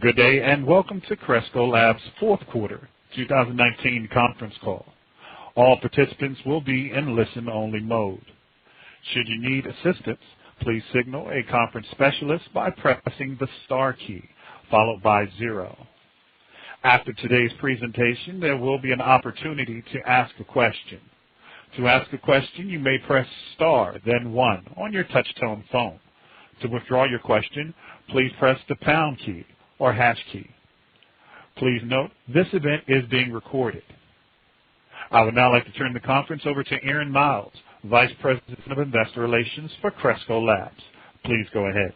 Good day and welcome to Cresco Labs' fourth quarter 2019 conference call. All participants will be in listen-only mode. Should you need assistance, please signal a conference specialist by pressing the star key, followed by 0. After today's presentation, there will be an opportunity to ask a question. To ask a question, you may press star, then 1 on your touch-tone phone. To withdraw your question, please press the pound key or hash key. Please note, this event is being recorded. I would now like to turn the conference over to Erin, Myles, Vice President of Investor Relations for Cresco Labs. Please go ahead.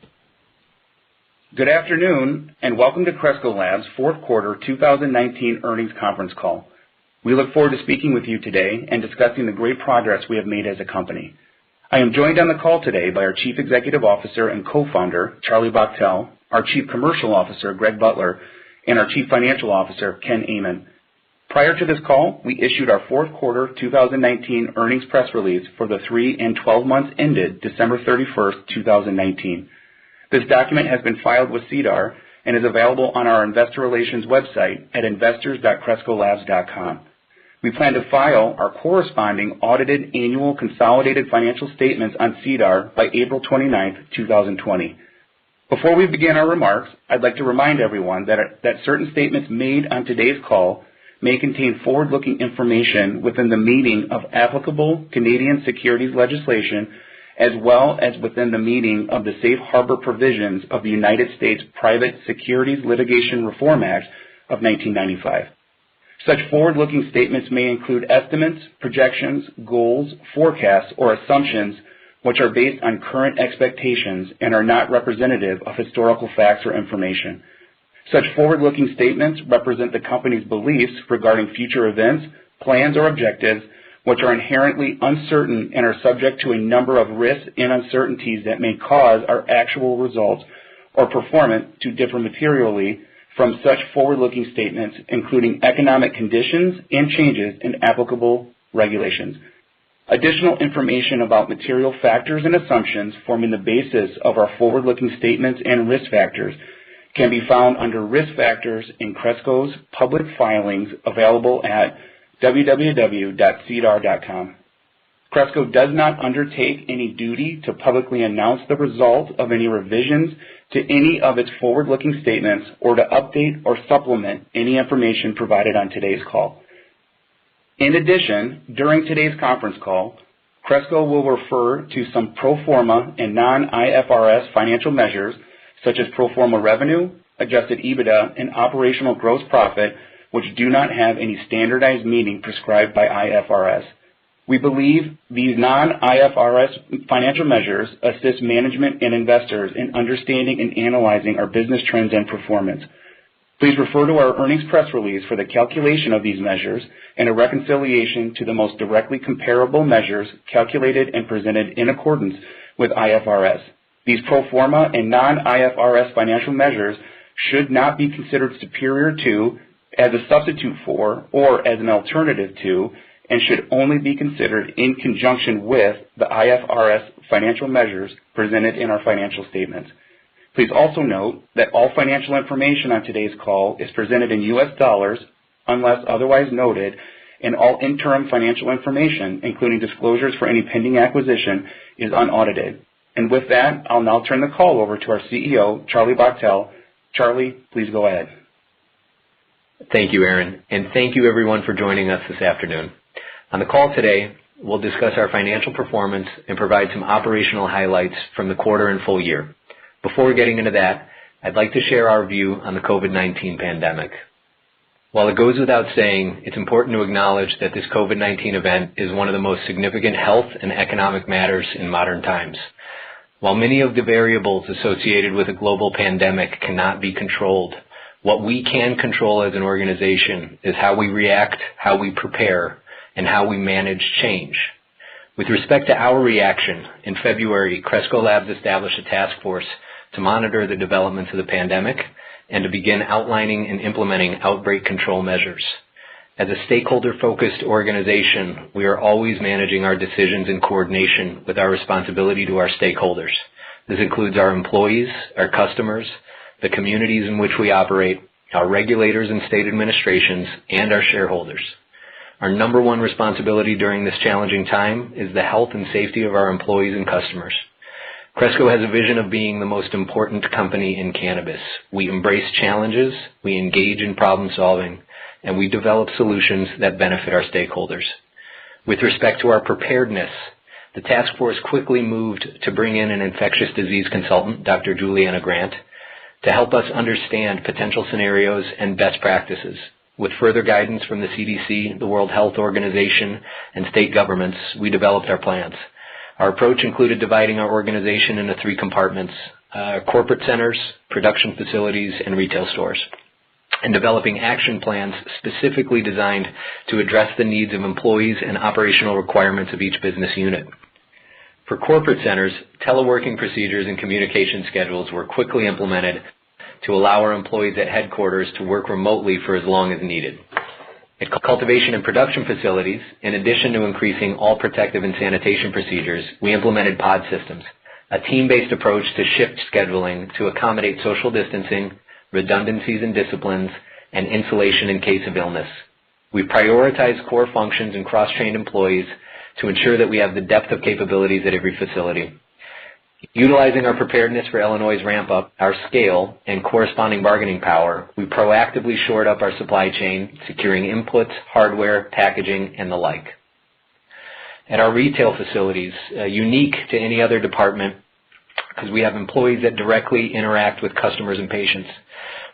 Good afternoon, and welcome to Cresco Labs' fourth quarter 2019 earnings conference call. We look forward to speaking with you today and discussing the great progress we have made as a company. I am joined on the call today by our Chief Executive Officer and co-founder, Charlie Bachtell, our Chief Commercial Officer, Greg Butler, and our Chief Financial Officer, Ken Amon. Prior to this call, we issued our fourth quarter 2019 earnings press release for the 3 and 12 months ended December 31st, 2019. This document has been filed with SEDAR and is available on our investor relations website at investors.crescolabs.com. We plan to file our corresponding audited annual consolidated financial statements on SEDAR by April 29th, 2020. Before we begin our remarks, I'd like to remind everyone that certain statements made on today's call may contain forward-looking information within the meaning of applicable Canadian securities legislation, as well as within the meaning of the safe harbor provisions of the United States Private Securities Litigation Reform Act of 1995. Such forward-looking statements may include estimates, projections, goals, forecasts, or assumptions which are based on current expectations and are not representative of historical facts or information. Such forward-looking statements represent the company's beliefs regarding future events, plans, or objectives, which are inherently uncertain and are subject to a number of risks and uncertainties that may cause our actual results or performance to differ materially from such forward-looking statements, including economic conditions and changes in applicable regulations. Additional information about material factors and assumptions forming the basis of our forward-looking statements and risk factors can be found under Risk Factors in Cresco's public filings available at www.sedar.com. Cresco does not undertake any duty to publicly announce the result of any revisions to any of its forward-looking statements or to update or supplement any information provided on today's call. In addition, during today's conference call, Cresco will refer to some pro forma and non-IFRS financial measures such as pro forma revenue, adjusted EBITDA, and operational gross profit, which do not have any standardized meaning prescribed by IFRS. We believe these non-IFRS financial measures assist management and investors in understanding and analyzing our business trends and performance. Please refer to our earnings press release for the calculation of these measures and a reconciliation to the most directly comparable measures calculated and presented in accordance with IFRS. These pro forma and non-IFRS financial measures should not be considered superior to, as a substitute for, or as an alternative to, and should only be considered in conjunction with the IFRS financial measures presented in our financial statements. Please also note that all financial information on today's call is presented in U.S. dollars unless otherwise noted, and all interim financial information, including disclosures for any pending acquisition, is unaudited. And with that, I'll now turn the call over to our CEO, Charlie Bachtell. Charlie, please go ahead. Thank you, Erin, and thank you everyone for joining us this afternoon. On the call today, we'll discuss our financial performance and provide some operational highlights from the quarter and full year. Before getting into that, I'd like to share our view on the COVID-19 pandemic. While it goes without saying, it's important to acknowledge that this COVID-19 event is one of the most significant health and economic matters in modern times. While many of the variables associated with a global pandemic cannot be controlled, what we can control as an organization is how we react, how we prepare, and how we manage change. With respect to our reaction, in February, Cresco Labs established a task force to monitor the developments of the pandemic and to begin outlining and implementing outbreak control measures. As a stakeholder-focused organization, we are always managing our decisions in coordination with our responsibility to our stakeholders. This includes our employees, our customers, the communities in which we operate, our regulators and state administrations, and our shareholders. Our number one responsibility during this challenging time is the health and safety of our employees and customers. Cresco has a vision of being the most important company in cannabis. We embrace challenges, we engage in problem solving, and we develop solutions that benefit our stakeholders. With respect to our preparedness, the task force quickly moved to bring in an infectious disease consultant, Dr. Juliana Grant, to help us understand potential scenarios and best practices. With further guidance from the CDC, the World Health Organization, and state governments, we developed our plans. Our approach included dividing our organization into 3 compartments: corporate centers, production facilities, and retail stores, and developing action plans specifically designed to address the needs of employees and operational requirements of each business unit. For corporate centers, teleworking procedures and communication schedules were quickly implemented to allow our employees at headquarters to work remotely for as long as needed. At cultivation and production facilities, in addition to increasing all protective and sanitation procedures, we implemented pod systems, a team-based approach to shift scheduling to accommodate social distancing, redundancies in disciplines, and insulation in case of illness. We prioritize core functions and cross-trained employees to ensure that we have the depth of capabilities at every facility. Utilizing our preparedness for Illinois' ramp-up, our scale, and corresponding bargaining power, we proactively shored up our supply chain, securing inputs, hardware, packaging, and the like. At our retail facilities, unique to any other department, because we have employees that directly interact with customers and patients.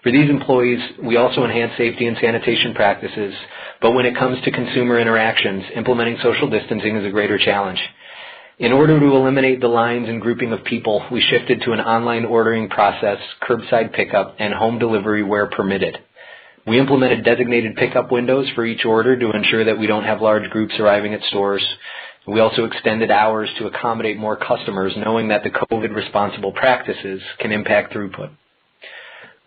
For these employees, we also enhance safety and sanitation practices, but when it comes to consumer interactions, implementing social distancing is a greater challenge. In order to eliminate the lines and grouping of people, we shifted to an online ordering process, curbside pickup, and home delivery where permitted. We implemented designated pickup windows for each order to ensure that we don't have large groups arriving at stores. We also extended hours to accommodate more customers, knowing that the COVID responsible practices can impact throughput.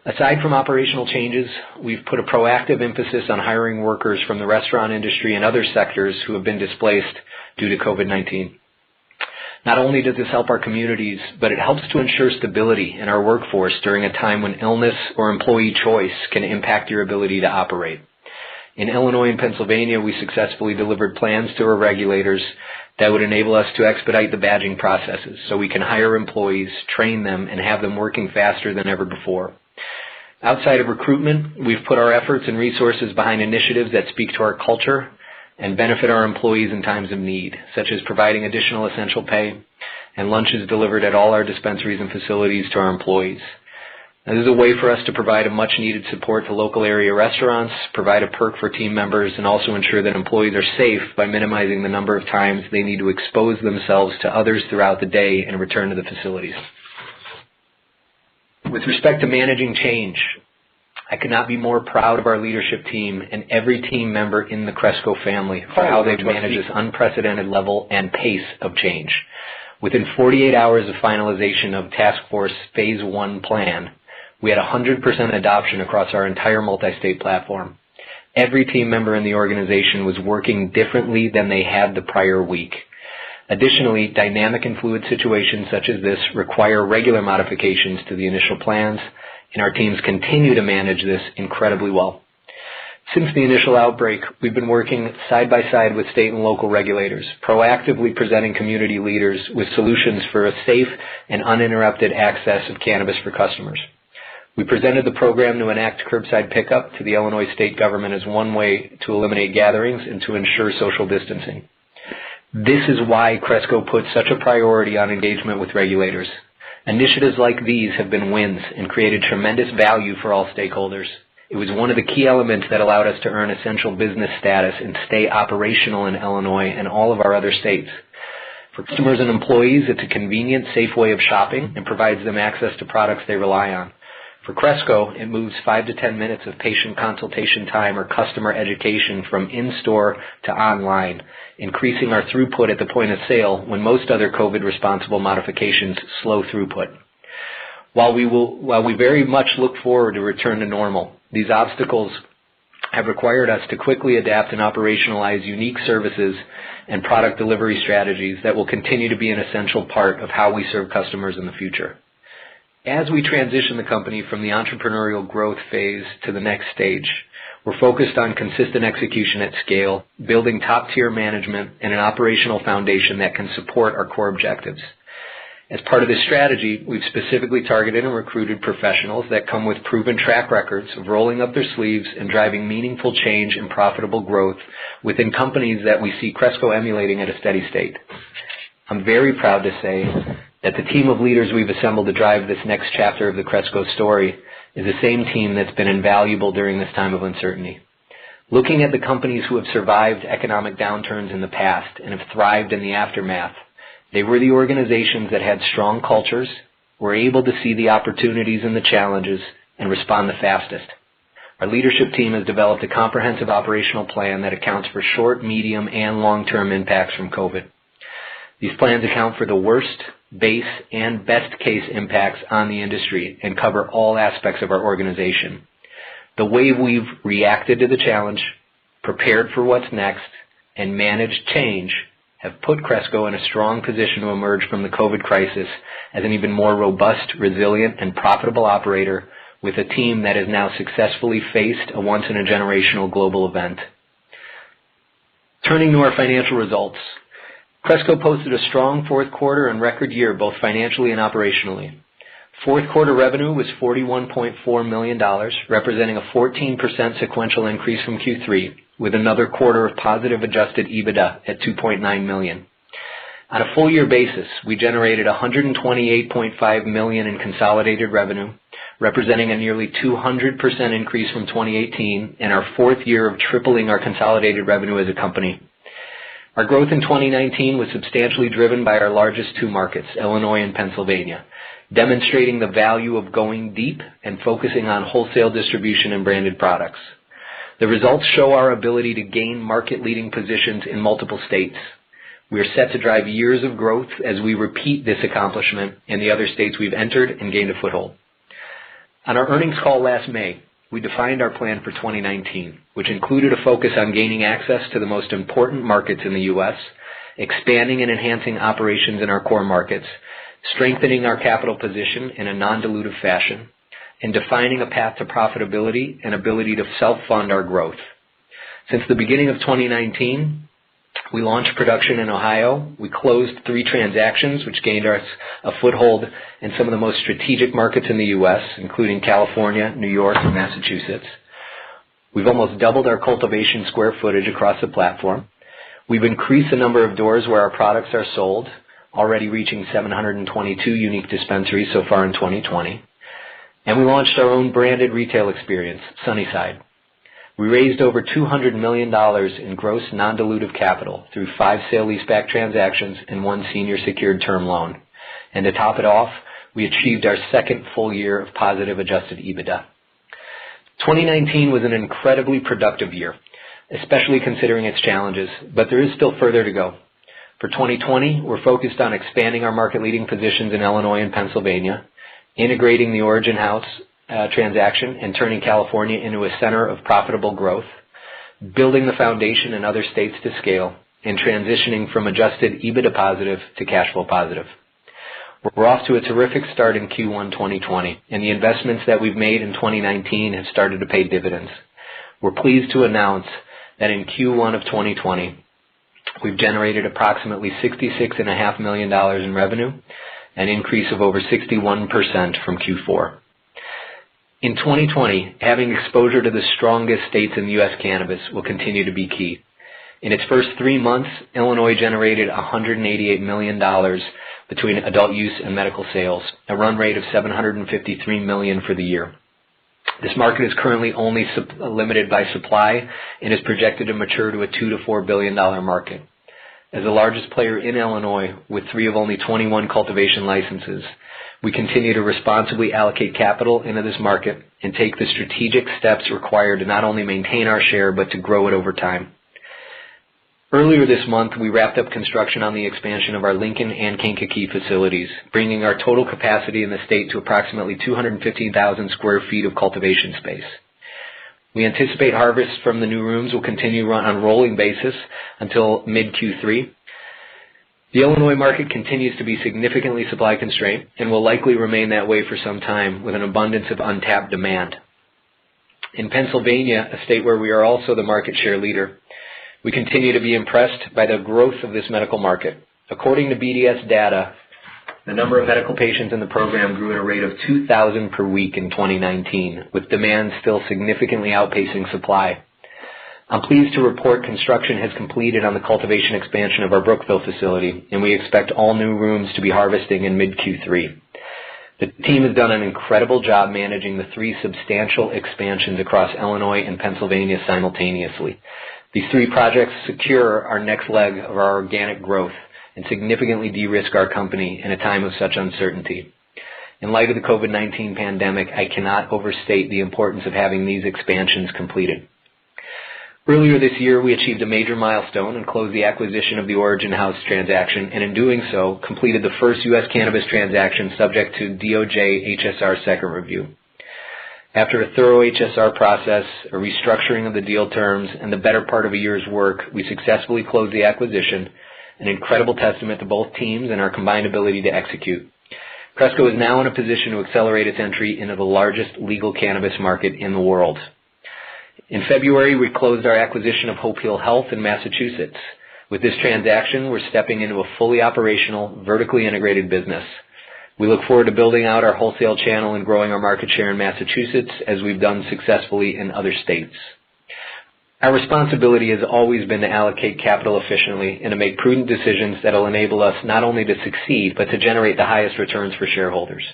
Aside from operational changes, we've put a proactive emphasis on hiring workers from the restaurant industry and other sectors who have been displaced due to COVID-19. Not only does this help our communities, but it helps to ensure stability in our workforce during a time when illness or employee choice can impact your ability to operate. In Illinois and Pennsylvania, we successfully delivered plans to our regulators that would enable us to expedite the badging processes so we can hire employees, train them, and have them working faster than ever before. Outside of recruitment, we've put our efforts and resources behind initiatives that speak to our culture and benefit our employees in times of need, such as providing additional essential pay and lunches delivered at all our dispensaries and facilities to our employees. Now, this is a way for us to provide a much-needed support to local area restaurants, provide a perk for team members, and also ensure that employees are safe by minimizing the number of times they need to expose themselves to others throughout the day and return to the facilities. With respect to managing change, I could not be more proud of our leadership team and every team member in the Cresco family for how they've managed this unprecedented level and pace of change. Within 48 hours of finalization of Task Force Phase 1 plan, we had 100% adoption across our entire multi-state platform. Every team member in the organization was working differently than they had the prior week. Additionally, dynamic and fluid situations such as this require regular modifications to the initial plans, and our teams continue to manage this incredibly well. Since the initial outbreak, we've been working side by side with state and local regulators, proactively presenting community leaders with solutions for a safe and uninterrupted access of cannabis for customers. We presented the program to enact curbside pickup to the Illinois state government as one way to eliminate gatherings and to ensure social distancing. This is why Cresco puts such a priority on engagement with regulators. Initiatives like these have been wins and created tremendous value for all stakeholders. It was one of the key elements that allowed us to earn essential business status and stay operational in Illinois and all of our other states. For customers and employees, it's a convenient, safe way of shopping and provides them access to products they rely on. For Cresco, it moves 5 to 10 minutes of patient consultation time or customer education from in-store to online, increasing our throughput at the point of sale when most other COVID-responsible modifications slow throughput. While we very much look forward to return to normal, these obstacles have required us to quickly adapt and operationalize unique services and product delivery strategies that will continue to be an essential part of how we serve customers in the future. As we transition the company from the entrepreneurial growth phase to the next stage, we're focused on consistent execution at scale, building top-tier management and an operational foundation that can support our core objectives. As part of this strategy, we've specifically targeted and recruited professionals that come with proven track records of rolling up their sleeves and driving meaningful change and profitable growth within companies that we see Cresco emulating at a steady state. I'm very proud to say that the team of leaders we've assembled to drive this next chapter of the Cresco story is the same team that's been invaluable during this time of uncertainty. Looking at the companies who have survived economic downturns in the past and have thrived in the aftermath, they were the organizations that had strong cultures, were able to see the opportunities and the challenges, and respond the fastest. Our leadership team has developed a comprehensive operational plan that accounts for short, medium, and long-term impacts from COVID. These plans account for the worst, base, and best case impacts on the industry and cover all aspects of our organization. The way we've reacted to the challenge, prepared for what's next, and managed change have put Cresco in a strong position to emerge from the COVID crisis as an even more robust, resilient, and profitable operator with a team that has now successfully faced a once-in-a-generational global event. Turning to our financial results, Cresco posted a strong fourth quarter and record year both financially and operationally. Fourth quarter revenue was $41.4 million, representing a 14% sequential increase from Q3, with another quarter of positive adjusted EBITDA at $2.9 million. On a full year basis, we generated $128.5 million in consolidated revenue, representing a nearly 200% increase from 2018 and our fourth year of tripling our consolidated revenue as a company. Our growth in 2019 was substantially driven by our largest two markets, Illinois and Pennsylvania, demonstrating the value of going deep and focusing on wholesale distribution and branded products. The results show our ability to gain market-leading positions in multiple states. We are set to drive years of growth as we repeat this accomplishment in the other states we've entered and gained a foothold. On our earnings call last May, we defined our plan for 2019, which included a focus on gaining access to the most important markets in the U.S., expanding and enhancing operations in our core markets, strengthening our capital position in a non-dilutive fashion, and defining a path to profitability and ability to self-fund our growth. Since the beginning of 2019, we launched production in Ohio. We closed 3 transactions, which gained us a foothold in some of the most strategic markets in the U.S., including California, New York, and Massachusetts. We've almost doubled our cultivation square footage across the platform. We've increased the number of doors where our products are sold, already reaching 722 unique dispensaries so far in 2020. And we launched our own branded retail experience, Sunnyside. We raised over $200 million in gross non-dilutive capital through 5 sale-leaseback transactions and 1 senior secured term loan. And to top it off, we achieved our second full year of positive adjusted EBITDA. 2019 was an incredibly productive year, especially considering its challenges, but there is still further to go. For 2020, we're focused on expanding our market-leading positions in Illinois and Pennsylvania, integrating the Origin House transaction and turning California into a center of profitable growth, building the foundation in other states to scale, and transitioning from adjusted EBITDA positive to cash flow positive. We're off to a terrific start in Q1 2020, and the investments that we've made in 2019 have started to pay dividends. We're pleased to announce that in Q1 of 2020, we've generated approximately $66.5 million in revenue, an increase of over 61% from Q4. In 2020, having exposure to the strongest states in U.S. cannabis will continue to be key. In its first 3 months, Illinois generated $188 million between adult use and medical sales, a run rate of $753 million for the year. This market is currently only limited by supply and is projected to mature to a $2 to $4 billion market. As the largest player in Illinois, with 3 of only 21 cultivation licenses, we continue to responsibly allocate capital into this market and take the strategic steps required to not only maintain our share, but to grow it over time. Earlier this month, we wrapped up construction on the expansion of our Lincoln and Kankakee facilities, bringing our total capacity in the state to approximately 215,000 square feet of cultivation space. We anticipate harvests from the new rooms will continue on a rolling basis until mid-Q3. The Illinois market continues to be significantly supply constrained and will likely remain that way for some time with an abundance of untapped demand. In Pennsylvania, a state where we are also the market share leader, we continue to be impressed by the growth of this medical market. According to BDS data, the number of medical patients in the program grew at a rate of 2,000 per week in 2019, with demand still significantly outpacing supply. I'm pleased to report construction has completed on the cultivation expansion of our Brookville facility, and we expect all new rooms to be harvesting in mid-Q3. The team has done an incredible job managing the 3 substantial expansions across Illinois and Pennsylvania simultaneously. These 3 projects secure our next leg of our organic growth and significantly de-risk our company in a time of such uncertainty. In light of the COVID-19 pandemic, I cannot overstate the importance of having these expansions completed. Earlier this year, we achieved a major milestone and closed the acquisition of the Origin House transaction, and in doing so, completed the first U.S. cannabis transaction subject to DOJ HSR second review. After a thorough HSR process, a restructuring of the deal terms, and the better part of a year's work, we successfully closed the acquisition, an incredible testament to both teams and our combined ability to execute. Cresco is now in a position to accelerate its entry into the largest legal cannabis market in the world. In February, we closed our acquisition of Hope Heal Health in Massachusetts. With this transaction, we're stepping into a fully operational, vertically integrated business. We look forward to building out our wholesale channel and growing our market share in Massachusetts as we've done successfully in other states. Our responsibility has always been to allocate capital efficiently and to make prudent decisions that will enable us not only to succeed, but to generate the highest returns for shareholders.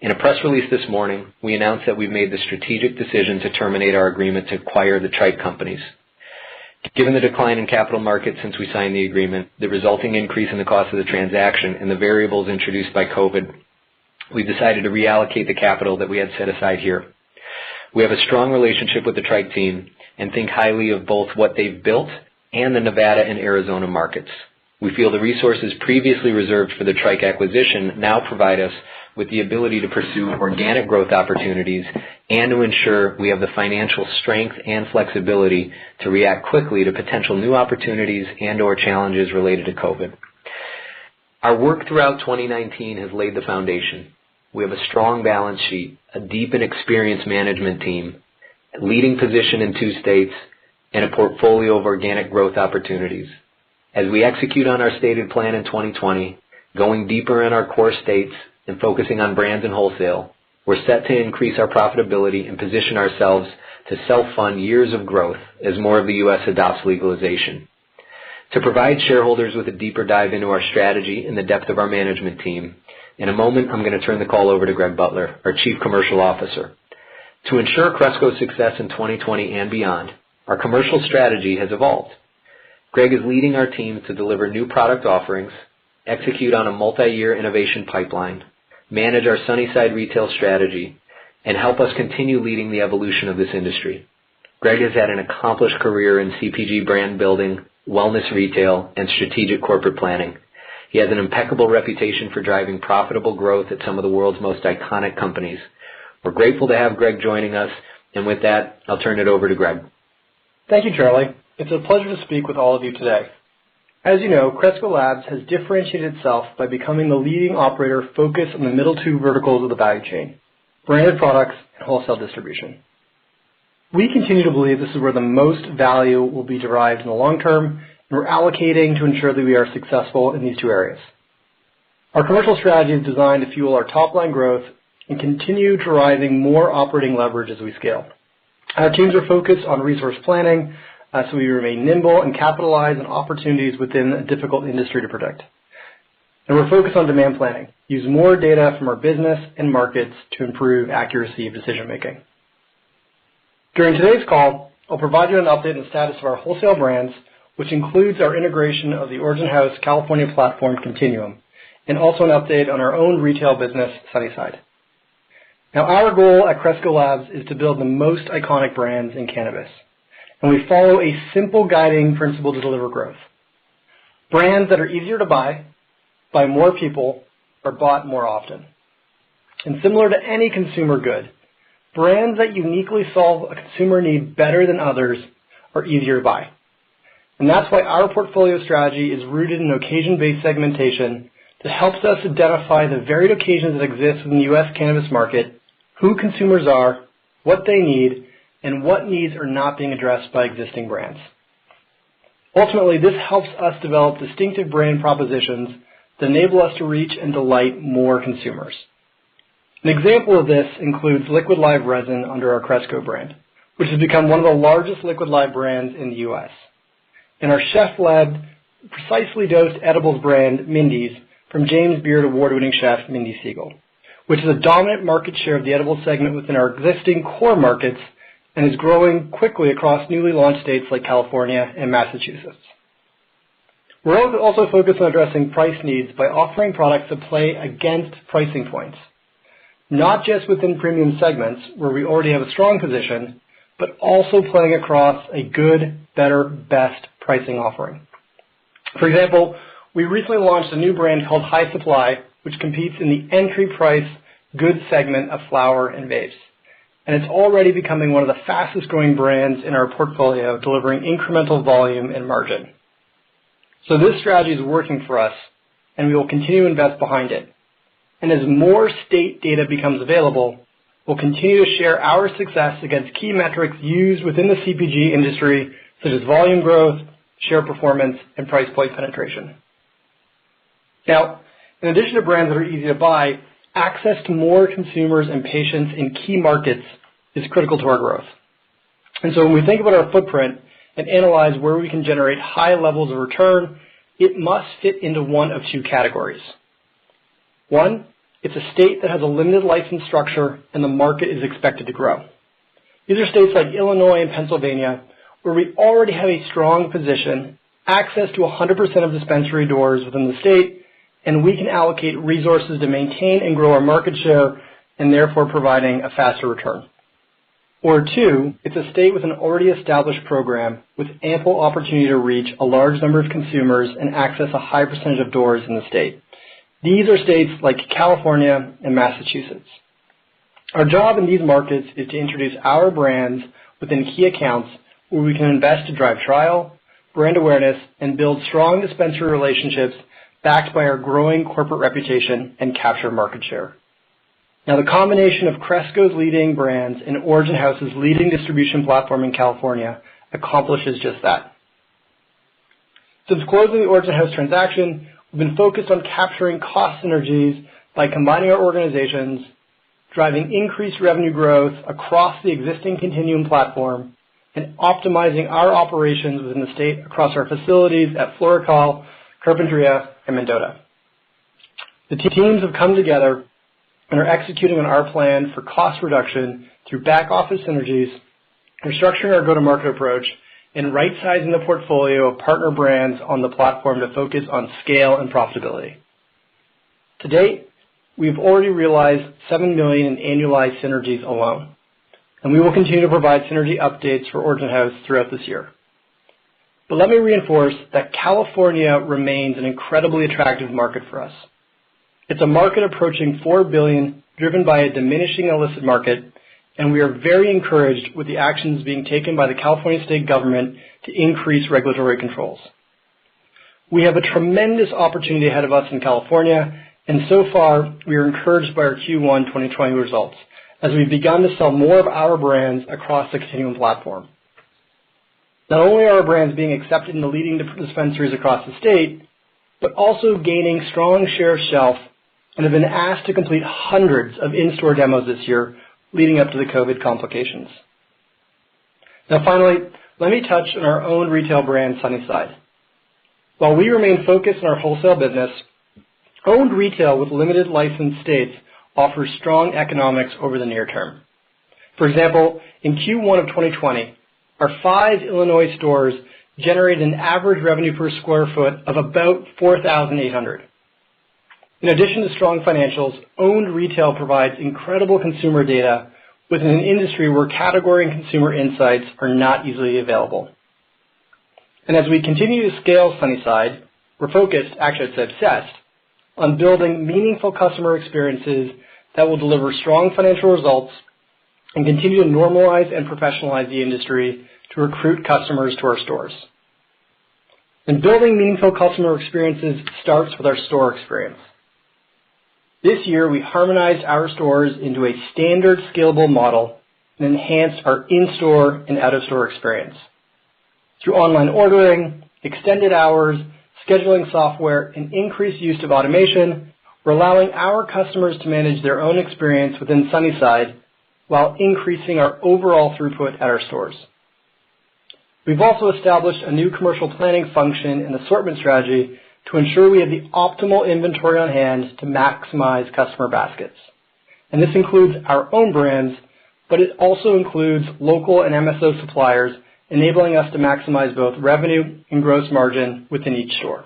In a press release this morning, we announced that we've made the strategic decision to terminate our agreement to acquire the Tryke companies. Given the decline in capital markets since we signed the agreement, the resulting increase in the cost of the transaction, and the variables introduced by COVID, we've decided to reallocate the capital that we had set aside here. We have a strong relationship with the Tryke team and think highly of both what they've built and the Nevada and Arizona markets. We feel the resources previously reserved for the Tryke acquisition now provide us with the ability to pursue organic growth opportunities and to ensure we have the financial strength and flexibility to react quickly to potential new opportunities and/or challenges related to COVID. Our work throughout 2019 has laid the foundation. We have a strong balance sheet, a deep and experienced management team, a leading position in 2 states, and a portfolio of organic growth opportunities. As we execute on our stated plan in 2020, going deeper in our core states and focusing on brands and wholesale, we're set to increase our profitability and position ourselves to self-fund years of growth as more of the U.S. adopts legalization. To provide shareholders with a deeper dive into our strategy and the depth of our management team, in a moment I'm going to turn the call over to Greg Butler, our Chief Commercial Officer. To ensure Cresco's success in 2020 and beyond, our commercial strategy has evolved. Greg is leading our team to deliver new product offerings, execute on a multi-year innovation pipeline, manage our Sunnyside retail strategy, and help us continue leading the evolution of this industry. Greg has had an accomplished career in CPG brand building, wellness retail, and strategic corporate planning. He has an impeccable reputation for driving profitable growth at some of the world's most iconic companies. We're grateful to have Greg joining us, and with that, I'll turn it over to Greg. Thank you, Charlie. It's a pleasure to speak with all of you today. As you know, Cresco Labs has differentiated itself by becoming the leading operator focused on the middle 2 verticals of the value chain, branded products and wholesale distribution. We continue to believe this is where the most value will be derived in the long term, and we're allocating to ensure that we are successful in these 2 areas. Our commercial strategy is designed to fuel our top-line growth and continue deriving more operating leverage as we scale. Our teams are focused on resource planning, so we remain nimble and capitalize on opportunities within a difficult industry to predict. And we're focused on demand planning, use more data from our business and markets to improve accuracy of decision making. During today's call, I'll provide you an update on the status of our wholesale brands, which includes our integration of the Origin House California platform Continuum, and also an update on our own retail business, Sunnyside. Now, our goal at Cresco Labs is to build the most iconic brands in cannabis, and we follow a simple guiding principle to deliver growth. Brands that are easier to buy, by more people, are bought more often. And similar to any consumer good, brands that uniquely solve a consumer need better than others are easier to buy. And that's why our portfolio strategy is rooted in occasion-based segmentation that helps us identify the varied occasions that exist in the U.S. cannabis market, who consumers are, what they need, and what needs are not being addressed by existing brands. Ultimately, this helps us develop distinctive brand propositions that enable us to reach and delight more consumers. An example of this includes liquid live resin under our Cresco brand, which has become one of the largest liquid live brands in the U.S. And our chef-led, precisely dosed edibles brand, Mindy's, from James Beard award-winning chef Mindy Siegel, which is a dominant market share of the edibles segment within our existing core markets and is growing quickly across newly launched states like California and Massachusetts. We're also focused on addressing price needs by offering products that play against pricing points, not just within premium segments where we already have a strong position, but also playing across a good, better, best pricing offering. For example, we recently launched a new brand called High Supply, which competes in the entry price good segment of flower and vapes. And it's already becoming one of the fastest growing brands in our portfolio, delivering incremental volume and margin. So this strategy is working for us, and we will continue to invest behind it. And as more state data becomes available, we'll continue to share our success against key metrics used within the CPG industry, such as volume growth, share performance, and price point penetration. Now, in addition to brands that are easy to buy, access to more consumers and patients in key markets is critical to our growth. And so when we think about our footprint and analyze where we can generate high levels of return, it must fit into one of two categories. One, it's a state that has a limited license structure and the market is expected to grow. These are states like Illinois and Pennsylvania, where we already have a strong position, access to 100% of dispensary doors within the state, and we can allocate resources to maintain and grow our market share and therefore providing a faster return. Or two, it's a state with an already established program with ample opportunity to reach a large number of consumers and access a high percentage of doors in the state. These are states like California and Massachusetts. Our job in these markets is to introduce our brands within key accounts where we can invest to drive trial, brand awareness, and build strong dispensary relationships backed by our growing corporate reputation and capture market share. Now, the combination of Cresco's leading brands and Origin House's leading distribution platform in California accomplishes just that. Since closing the Origin House transaction, we've been focused on capturing cost synergies by combining our organizations, driving increased revenue growth across the existing Continuum platform, and optimizing our operations within the state across our facilities at Florical, Carpinteria, and Mendota. The teams have come together and are executing on our plan for cost reduction through back-office synergies, restructuring our go-to-market approach, and right-sizing the portfolio of partner brands on the platform to focus on scale and profitability. To date, we've already realized $7 million in annualized synergies alone, and we will continue to provide synergy updates for Origin House throughout this year. But let me reinforce that California remains an incredibly attractive market for us. It's a market approaching $4 billion, driven by a diminishing illicit market, and we are very encouraged with the actions being taken by the California state government to increase regulatory controls. We have a tremendous opportunity ahead of us in California, and so far we are encouraged by our Q1 2020 results, as we've begun to sell more of our brands across the Continuum platform. Not only are our brands being accepted in the leading dispensaries across the state, but also gaining strong share of shelf and have been asked to complete hundreds of in-store demos this year leading up to the COVID complications. Now finally, let me touch on our own retail brand, Sunnyside. While we remain focused on our wholesale business, owned retail with limited licensed states offers strong economics over the near term. For example, in Q1 of 2020, our 5 Illinois stores generated an average revenue per square foot of about $4,800. In addition to strong financials, owned retail provides incredible consumer data within an industry where category and consumer insights are not easily available. And as we continue to scale Sunnyside, we're focused, actually it's obsessed, on building meaningful customer experiences that will deliver strong financial results and continue to normalize and professionalize the industry to recruit customers to our stores. And building meaningful customer experiences starts with our store experience. This year, we harmonized our stores into a standard scalable model and enhanced our in-store and out-of-store experience. Through online ordering, extended hours, scheduling software, and increased use of automation, we're allowing our customers to manage their own experience within Sunnyside while increasing our overall throughput at our stores. We've also established a new commercial planning function and assortment strategy to ensure we have the optimal inventory on hand to maximize customer baskets. And this includes our own brands, but it also includes local and MSO suppliers, enabling us to maximize both revenue and gross margin within each store.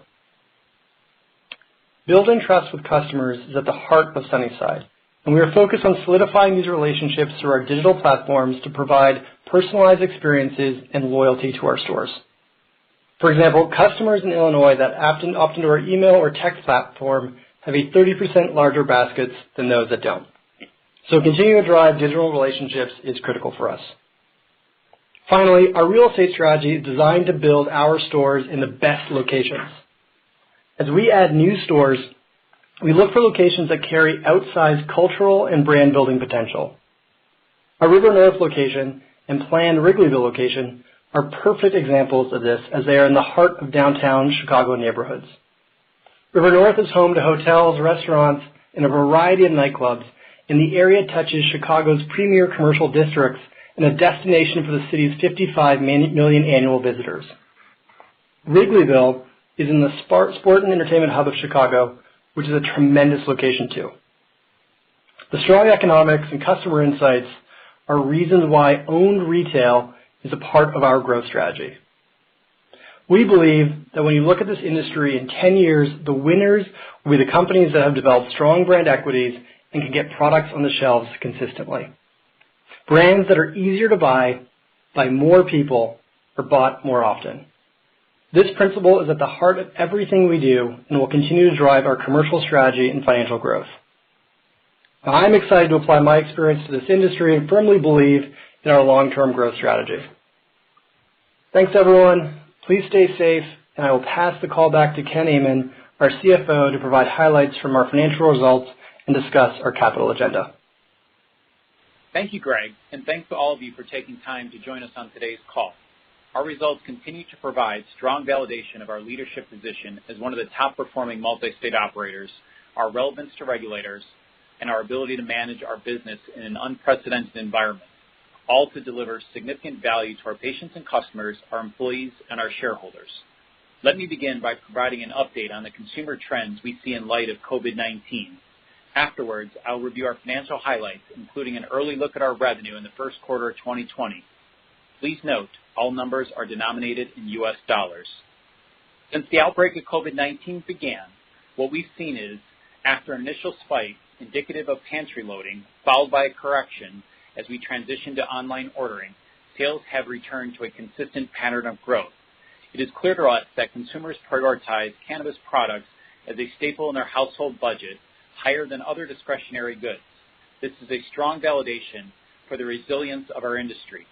Building trust with customers is at the heart of Sunnyside, and we are focused on solidifying these relationships through our digital platforms to provide personalized experiences and loyalty to our stores. For example, customers in Illinois that opt into our email or text platform have a 30% larger baskets than those that don't. So continuing to drive digital relationships is critical for us. Finally, our real estate strategy is designed to build our stores in the best locations. As we add new stores, we look for locations that carry outsized cultural and brand building potential. Our River North location and planned Wrigleyville location are perfect examples of this, as they are in the heart of downtown Chicago neighborhoods. River North is home to hotels, restaurants, and a variety of nightclubs, and the area touches Chicago's premier commercial districts and a destination for the city's 55 million annual visitors. Wrigleyville is in the sport and entertainment hub of Chicago, which is a tremendous location too. The strong economics and customer insights are reasons why owned retail is a part of our growth strategy. We believe that when you look at this industry in 10 years, the winners will be the companies that have developed strong brand equities and can get products on the shelves consistently. Brands that are easier to buy by more people, are bought more often. This principle is at the heart of everything we do and will continue to drive our commercial strategy and financial growth. Now, I'm excited to apply my experience to this industry and firmly believe in our long-term growth strategy. Thanks, everyone. Please stay safe, and I will pass the call back to Ken Amon, our CFO, to provide highlights from our financial results and discuss our capital agenda. Thank you, Greg, and thanks to all of you for taking time to join us on today's call. Our results continue to provide strong validation of our leadership position as one of the top-performing multi-state operators, our relevance to regulators, and our ability to manage our business in an unprecedented environment, all to deliver significant value to our patients and customers, our employees, and our shareholders. Let me begin by providing an update on the consumer trends we see in light of COVID-19. Afterwards, I'll review our financial highlights, including an early look at our revenue in the first quarter of 2020. Please note, all numbers are denominated in U.S. dollars. Since the outbreak of COVID-19 began, what we've seen is, after an initial spike indicative of pantry loading, followed by a correction as we transition to online ordering, sales have returned to a consistent pattern of growth. It is clear to us that consumers prioritize cannabis products as a staple in their household budget, higher than other discretionary goods. This is a strong validation for the resilience of our industry.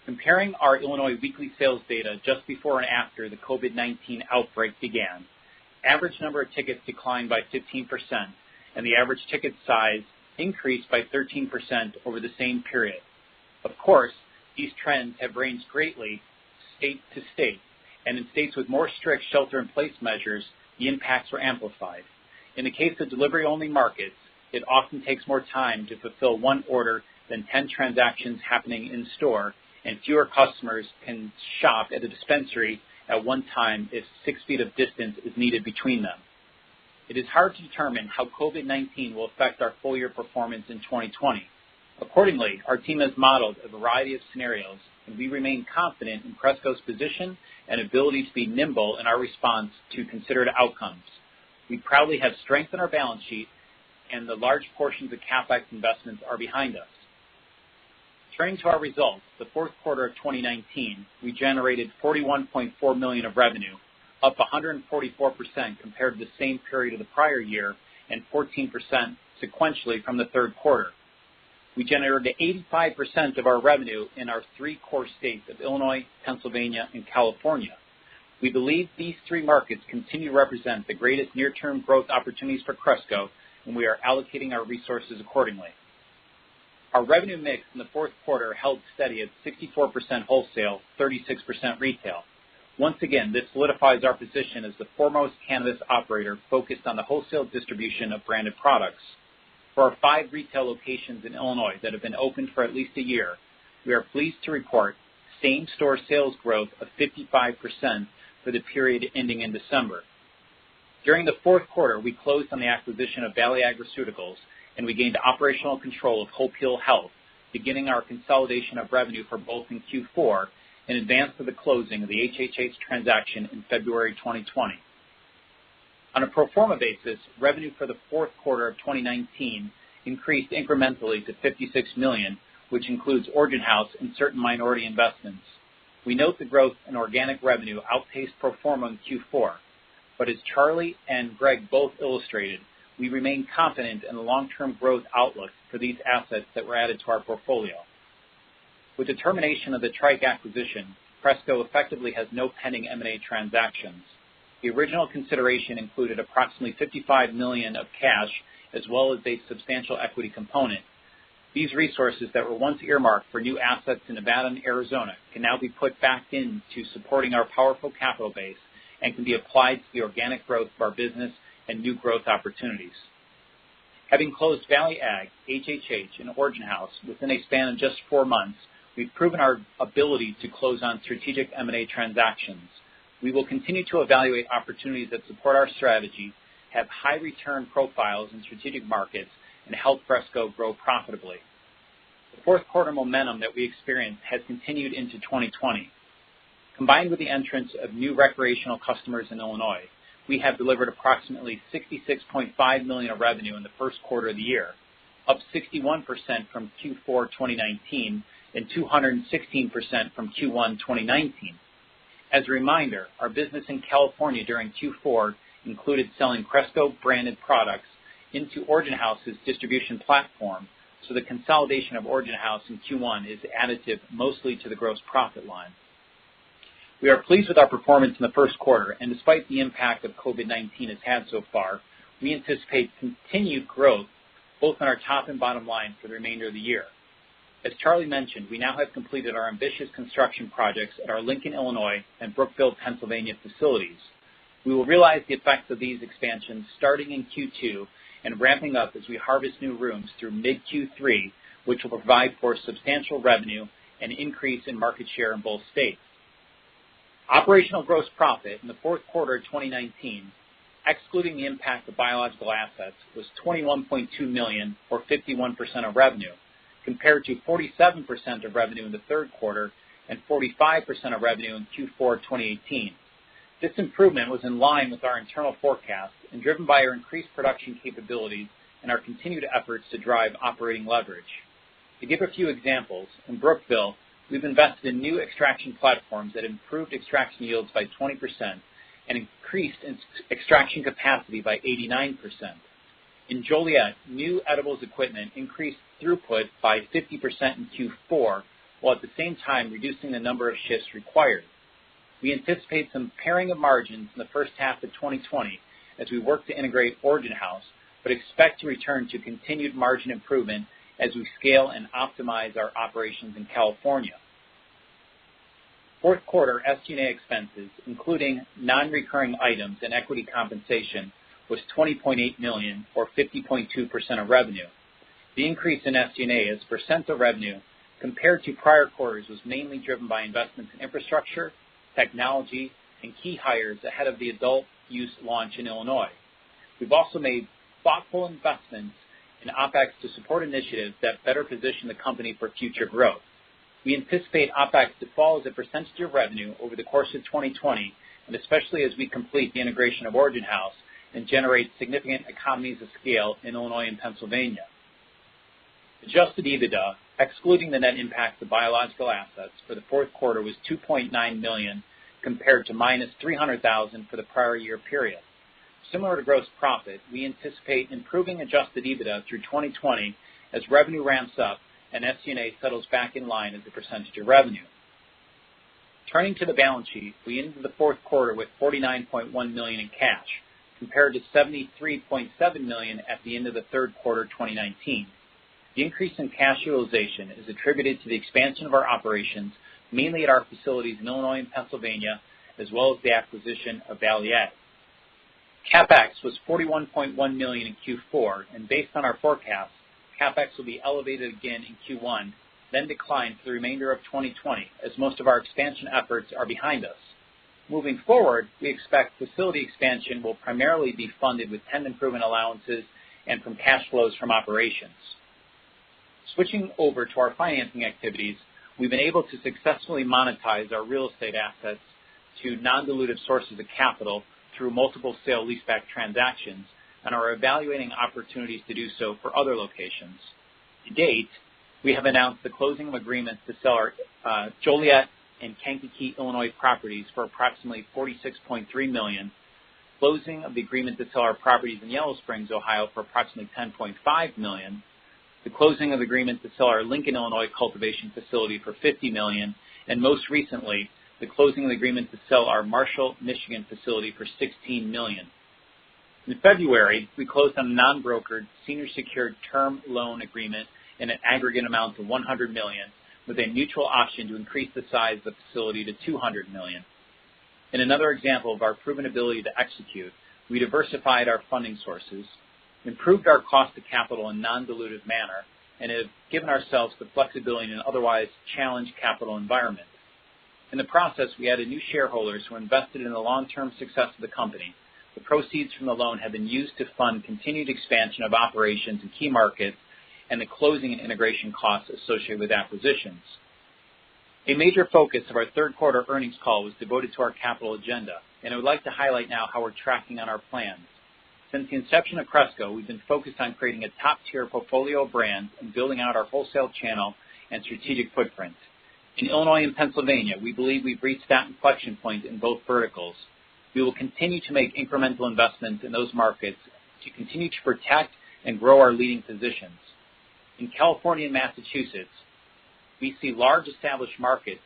Comparing our Illinois weekly sales data just before and after the COVID-19 outbreak began, average number of tickets declined by 15%, and the average ticket size increased by 13% over the same period. Of course, these trends have ranged greatly state to state, and in states with more strict shelter-in-place measures, the impacts were amplified. In the case of delivery-only markets, it often takes more time to fulfill one order than 10 transactions happening in store, and fewer customers can shop at a dispensary at one time if 6 feet of distance is needed between them. It is hard to determine how COVID-19 will affect our full-year performance in 2020. Accordingly, our team has modeled a variety of scenarios, and we remain confident in Cresco's position and ability to be nimble in our response to considered outcomes. We proudly have strengthened our balance sheet, and the large portions of CapEx investments are behind us. Turning to our results, the fourth quarter of 2019, we generated $41.4 million of revenue, up 144% compared to the same period of the prior year and 14% sequentially from the third quarter. We generated 85% of our revenue in our three core states of Illinois, Pennsylvania, and California. We believe these three markets continue to represent the greatest near-term growth opportunities for Cresco, and we are allocating our resources accordingly. Our revenue mix in the fourth quarter held steady at 64% wholesale, 36% retail. Once again, this solidifies our position as the foremost cannabis operator focused on the wholesale distribution of branded products. For our 5 retail locations in Illinois that have been open for at least a year, we are pleased to report same-store sales growth of 55% for the period ending in December. During the fourth quarter, we closed on the acquisition of Valley Agriceuticals, and we gained operational control of Hope Heal Health, beginning our consolidation of revenue for both in Q4 in advance of the closing of the HHH transaction in February 2020. On a pro forma basis, revenue for the fourth quarter of 2019 increased incrementally to $56 million, which includes Origin House and certain minority investments. We note the growth in organic revenue outpaced pro forma in Q4, but as Charlie and Greg both illustrated, we remain confident in the long-term growth outlook for these assets that were added to our portfolio. With the termination of the Trike acquisition, Cresco effectively has no pending M&A transactions. The original consideration included approximately $55 million of cash as well as a substantial equity component. These resources that were once earmarked for new assets in Nevada and Arizona can now be put back into supporting our powerful capital base and can be applied to the organic growth of our business and new growth opportunities. Having closed Valley Ag, HHH, and Origin House within a span of just 4 months, we've proven our ability to close on strategic M&A transactions. We will continue to evaluate opportunities that support our strategy, have high return profiles in strategic markets, and help Cresco grow profitably. The fourth quarter momentum that we experienced has continued into 2020. Combined with the entrance of new recreational customers in Illinois, we have delivered approximately $66.5 million of revenue in the first quarter of the year, up 61% from Q4 2019 and 216% from Q1 2019. As a reminder, our business in California during Q4 included selling Cresco branded products into Origin House's distribution platform, so the consolidation of Origin House in Q1 is additive mostly to the gross profit line. We are pleased with our performance in the first quarter, and despite the impact of COVID-19 has had so far, we anticipate continued growth both on our top and bottom line for the remainder of the year. As Charlie mentioned, we now have completed our ambitious construction projects at our Lincoln, Illinois, and Brookville, Pennsylvania facilities. We will realize the effects of these expansions starting in Q2 and ramping up as we harvest new rooms through mid-Q3, which will provide for substantial revenue and increase in market share in both states. Operational gross profit in the fourth quarter of 2019, excluding the impact of biological assets, was $21.2 million, or 51% of revenue, compared to 47% of revenue in the third quarter and 45% of revenue in Q4 2018. This improvement was in line with our internal forecast and driven by our increased production capabilities and our continued efforts to drive operating leverage. To give a few examples, in Brookville, we've invested in new extraction platforms that improved extraction yields by 20% and increased extraction capacity by 89%. In Joliet, new edibles equipment increased throughput by 50% in Q4, while at the same time reducing the number of shifts required. We anticipate some paring of margins in the first half of 2020 as we work to integrate Origin House, but expect to return to continued margin improvement as we scale and optimize our operations in California. Fourth quarter SG&A expenses, including non-recurring items and equity compensation, was $20.8 million, or 50.2% of revenue. The increase in SG&A as a percent of revenue compared to prior quarters was mainly driven by investments in infrastructure, technology, and key hires ahead of the adult use launch in Illinois. We've also made thoughtful investments in OPEX to support initiatives that better position the company for future growth. We anticipate OPEX to fall as a percentage of revenue over the course of 2020, and especially as we complete the integration of Origin House and generate significant economies of scale in Illinois and Pennsylvania. Adjusted EBITDA, excluding the net impact of biological assets for the fourth quarter, was $2.9 million compared to minus $300,000 for the prior year period. Similar to gross profit, we anticipate improving adjusted EBITDA through 2020 as revenue ramps up and SG&A settles back in line as a percentage of revenue. Turning to the balance sheet, we ended the fourth quarter with $49.1 million in cash, compared to $73.7 million at the end of the third quarter 2019. The increase in cash utilization is attributed to the expansion of our operations, mainly at our facilities in Illinois and Pennsylvania, as well as the acquisition of Valley Ag. CapEx was $41.1 million in Q4, and based on our forecast, CapEx will be elevated again in Q1, then decline for the remainder of 2020, as most of our expansion efforts are behind us. Moving forward, we expect facility expansion will primarily be funded with tenant improvement allowances and from cash flows from operations. Switching over to our financing activities, we've been able to successfully monetize our real estate assets to non-dilutive sources of capital through multiple sale-leaseback transactions and are evaluating opportunities to do so for other locations. To date, we have announced the closing of agreements to sell our Joliet and Kankakee, Illinois properties for approximately $46.3 million, closing of the agreement to sell our properties in Yellow Springs, Ohio for approximately $10.5 million, the closing of the agreement to sell our Lincoln, Illinois cultivation facility for $50 million, and most recently, the closing of the agreement to sell our Marshall, Michigan facility for $16 million. In February, we closed on a non-brokered, senior secured term loan agreement in an aggregate amount of $100 million, with a mutual option to increase the size of the facility to $200 million. In another example of our proven ability to execute, we diversified our funding sources, improved our cost of capital in a non-dilutive manner, and have given ourselves the flexibility in an otherwise challenged capital environment. In the process, we added new shareholders who invested in the long-term success of the company. The proceeds from the loan have been used to fund continued expansion of operations in key markets and the closing and integration costs associated with acquisitions. A major focus of our third quarter earnings call was devoted to our capital agenda, and I would like to highlight now how we're tracking on our plans. Since the inception of Cresco, we've been focused on creating a top-tier portfolio of brands and building out our wholesale channel and strategic footprint. In Illinois and Pennsylvania, we believe we've reached that inflection point in both verticals. We will continue to make incremental investments in those markets to continue to protect and grow our leading positions. In California and Massachusetts, we see large established markets.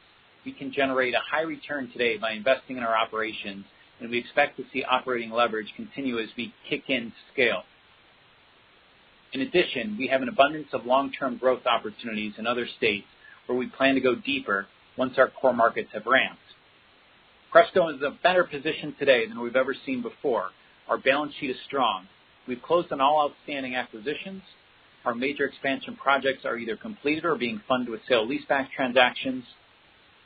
We can generate a high return today by investing in our operations, and we expect to see operating leverage continue as we kick in scale. In addition, we have an abundance of long-term growth opportunities in other states where we plan to go deeper once our core markets have ramped. Cresco is in a better position today than we've ever seen before. Our balance sheet is strong. We've closed on all outstanding acquisitions. Our major expansion projects are either completed or being funded with sale-leaseback transactions.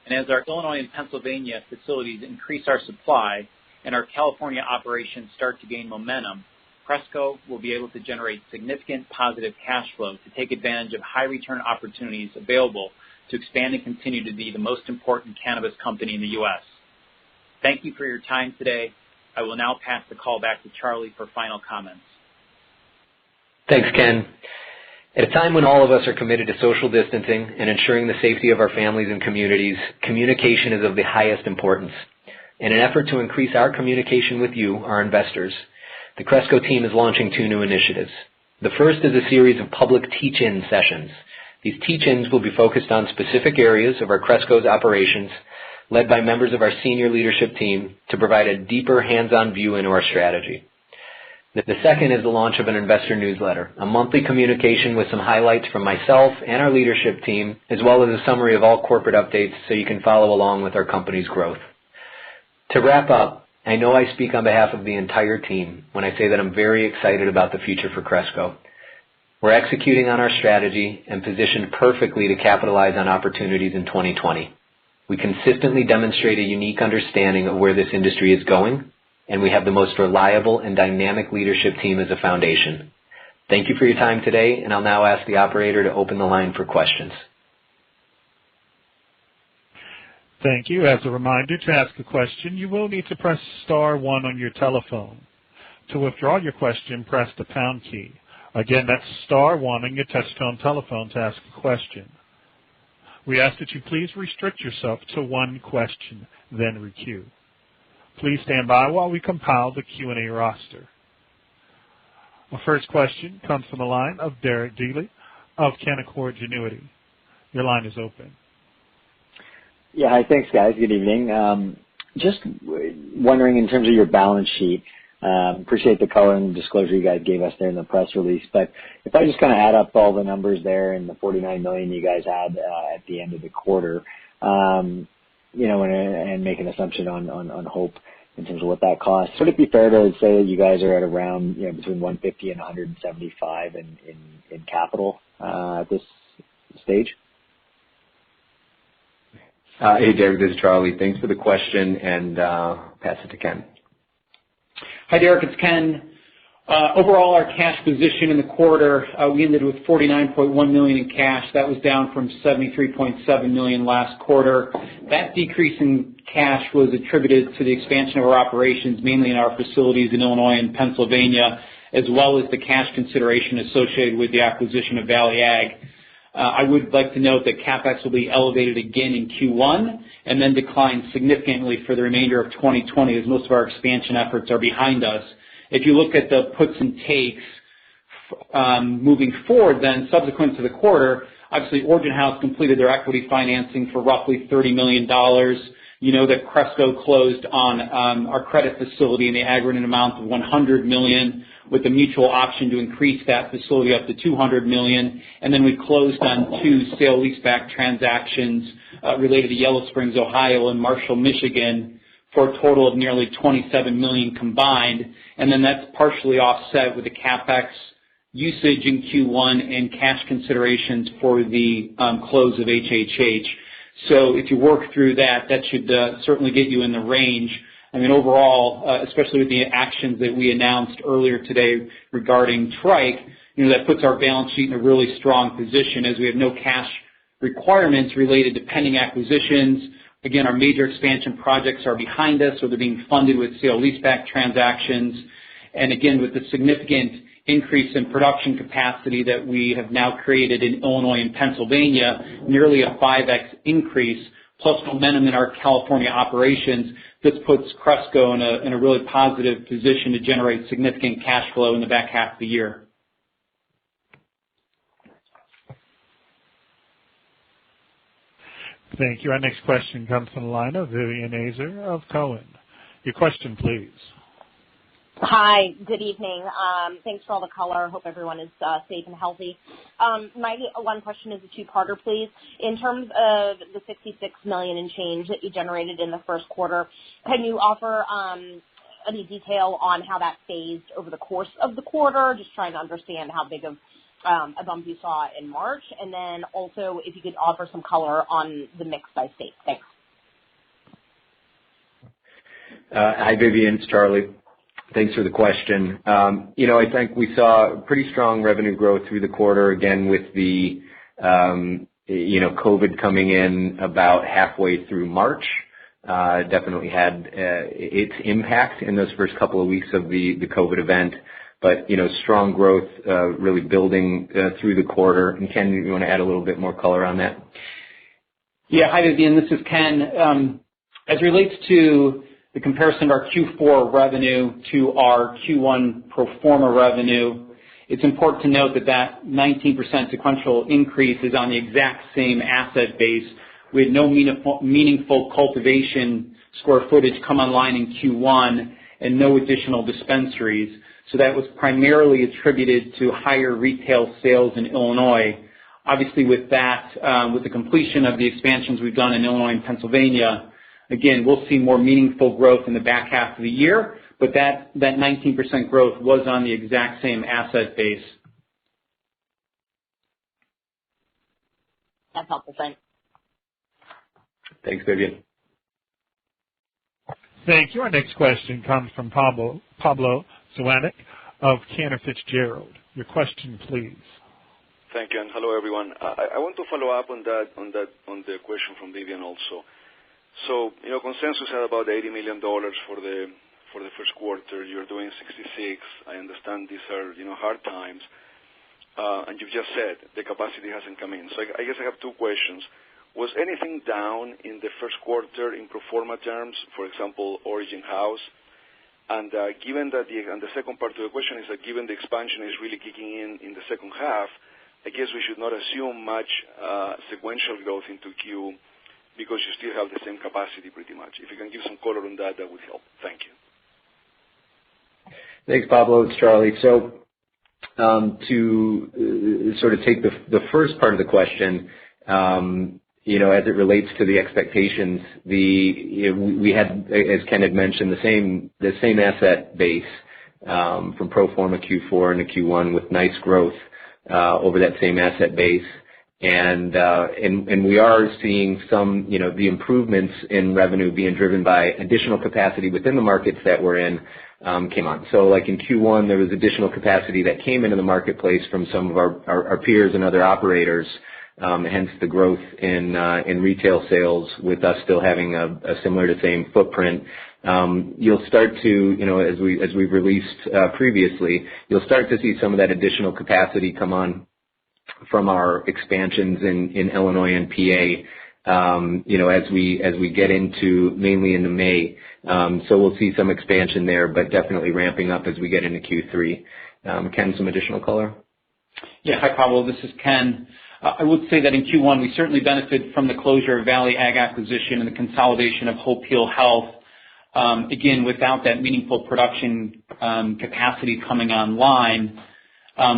And as our Illinois and Pennsylvania facilities increase our supply and our California operations start to gain momentum, Cresco will be able to generate significant positive cash flow to take advantage of high-return opportunities available to expand and continue to be the most important cannabis company in the U.S. Thank you for your time today. I will now pass the call back to Charlie for final comments. Thanks, Ken. At a time when all of us are committed to social distancing and ensuring the safety of our families and communities, communication is of the highest importance. In an effort to increase our communication with you, our investors, the Cresco team is launching 2 new initiatives. The first is a series of public teach-in sessions. These teach-ins will be focused on specific areas of our Cresco's operations, led by members of our senior leadership team, to provide a deeper hands-on view into our strategy. The second is the launch of an investor newsletter, a monthly communication with some highlights from myself and our leadership team, as well as a summary of all corporate updates so you can follow along with our company's growth. To wrap up, I know I speak on behalf of the entire team when I say that I'm very excited about the future for Cresco. We're executing on our strategy and positioned perfectly to capitalize on opportunities in 2020. We consistently demonstrate a unique understanding of where this industry is going, and we have the most reliable and dynamic leadership team as a foundation. Thank you for your time today, and I'll now ask the operator to open the line for questions. Thank you. As a reminder, to ask a question, you will need to press star 1 on your telephone. To withdraw your question, press the pound key. Again, that's star 1 on your touch-tone telephone to ask a question. We ask that you please restrict yourself to 1 question, then re-queue. Please stand by while we compile the Q&A roster. Our first question comes from the line of Derek Diehley of Canaccord Genuity. Your line is open. Yeah, hi, thanks, guys. Good evening. Just wondering in terms of your balance sheet, appreciate the color and disclosure you guys gave us there in the press release, but if I just kind of add up all the numbers there and the $49 million you guys had at the end of the quarter, and make an assumption on Hope in terms of what that costs, would it be fair to say that you guys are at around between 150 and 175 in capital at this stage? Hey, Derek, this is Charlie. Thanks for the question, and pass it to Ken. Hi, Derek. It's Ken. Overall, our cash position in the quarter, we ended with $49.1 million in cash. That was down from $73.7 million last quarter. That decrease in cash was attributed to the expansion of our operations, mainly in our facilities in Illinois and Pennsylvania, as well as the cash consideration associated with the acquisition of Valley Ag. I would like to note that CapEx will be elevated again in Q1 and then decline significantly for the remainder of 2020 as most of our expansion efforts are behind us. If you look at the puts and takes moving forward then, subsequent to the quarter, obviously Origin House completed their equity financing for roughly $30 million. You know that Cresco closed on our credit facility in the aggregate amount of $100 million with a mutual option to increase that facility up to $200 million. And then we closed on 2 sale-leaseback transactions related to Yellow Springs, Ohio and Marshall, Michigan for a total of nearly $27 million combined. And then that's partially offset with the CapEx usage in Q1 and cash considerations for the close of HHH. So if you work through that, that should certainly get you in the range. I mean, overall, especially with the actions that we announced earlier today regarding Trike, that puts our balance sheet in a really strong position as we have no cash requirements related to pending acquisitions. Again, our major expansion projects are behind us, so they're being funded with sale-leaseback transactions. And again, with the significant increase in production capacity that we have now created in Illinois and Pennsylvania, nearly a 5x increase, plus momentum in our California operations, this puts Cresco in a really positive position to generate significant cash flow in the back half of the year. Thank you. Our next question comes from the line of Vivian Azer of Cowen. Your question, please. Hi, good evening. Thanks for all the color. Hope everyone is safe and healthy. My one question is a two-parter, please. In terms of the $66 million in change that you generated in the first quarter, can you offer any detail on how that phased over the course of the quarter? Just trying to understand how big of a bump you saw in March. And then also if you could offer some color on the mix by state. Thanks. Hi, Vivian. It's Charlie. Thanks for the question. I think we saw pretty strong revenue growth through the quarter, again, with the, COVID coming in about halfway through March. Definitely had its impact in those first couple of weeks of the COVID event. But, strong growth really building through the quarter. And Ken, you want to add a little bit more color on that? Yeah, hi, Vivian. This is Ken. As it relates to the comparison of our Q4 revenue to our Q1 pro forma revenue, it's important to note that 19% sequential increase is on the exact same asset base. We had no meaningful cultivation square footage come online in Q1 and no additional dispensaries. So that was primarily attributed to higher retail sales in Illinois. Obviously with that, with the completion of the expansions we've done in Illinois and Pennsylvania, again, we'll see more meaningful growth in the back half of the year, but that 19% growth was on the exact same asset base. That's helpful. Thanks. Thanks, Vivian. Thank you. Our next question comes from Pablo Zuanic of Cantor Fitzgerald. Your question, please. Thank you, and hello, everyone. I want to follow up on the question from Vivian also. So, consensus had about $80 million for the first quarter. You're doing 66. I understand these are, hard times. And you've just said the capacity hasn't come in. So I guess I have two questions. Was anything down in the first quarter in pro forma terms, for example, Origin House? And given that and the second part of the question is that given the expansion is really kicking in the second half, I guess we should not assume much sequential growth into because you still have the same capacity pretty much. If you can give some color on that, that would help. Thank you. Thanks, Pablo. It's Charlie. So to sort of take the first part of the question, as it relates to the expectations, we had, as Ken had mentioned, the same asset base from pro forma Q4 into Q1 with nice growth over that same asset base. And we are seeing some, the improvements in revenue being driven by additional capacity within the markets that we're in came on. So like in Q1, there was additional capacity that came into the marketplace from some of our peers and other operators, hence the growth in retail sales with us still having a similar to same footprint. You'll start to, as we've released previously, you'll start to see some of that additional capacity come on from our expansions in Illinois and PA, as we get mainly into May. So we'll see some expansion there, but definitely ramping up as we get into Q3. Ken, some additional color? Yeah, hi Pablo, this is Ken. I would say that in Q1 we certainly benefited from the closure of Valley Ag acquisition and the consolidation of Hope Heal Health. Again, without that meaningful production capacity coming online,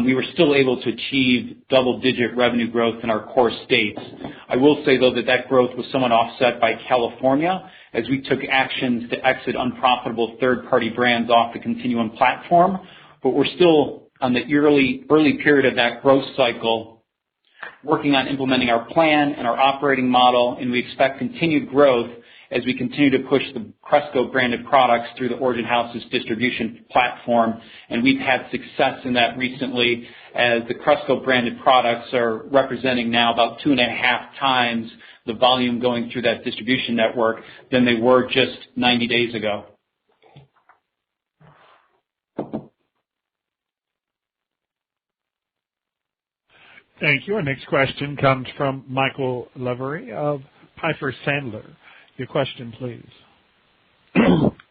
we were still able to achieve double-digit revenue growth in our core states. I will say, though, that growth was somewhat offset by California as we took actions to exit unprofitable third-party brands off the Continuum platform. But we're still on the early period of that growth cycle, working on implementing our plan and our operating model, and we expect continued growth as we continue to push the Cresco branded products through the Origin House's distribution platform. And we've had success in that recently as the Cresco branded products are representing now about 2.5 times the volume going through that distribution network than they were just 90 days ago. Thank you. Our next question comes from Michael Lavery of Piper Sandler. Your question, please.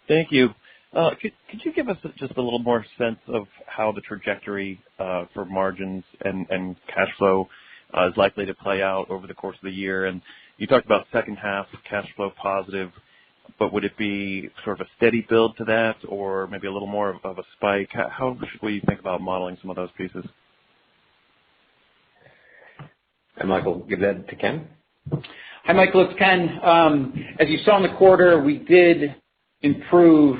Thank you. Could you give us just a little more sense of how the trajectory for margins and cash flow is likely to play out over the course of the year? And you talked about second half cash flow positive, but would it be sort of a steady build to that or maybe a little more of a spike? How should we think about modeling some of those pieces? And Michael, give that to Ken. Hi, Michael. It's Ken. As you saw in the quarter, we did improve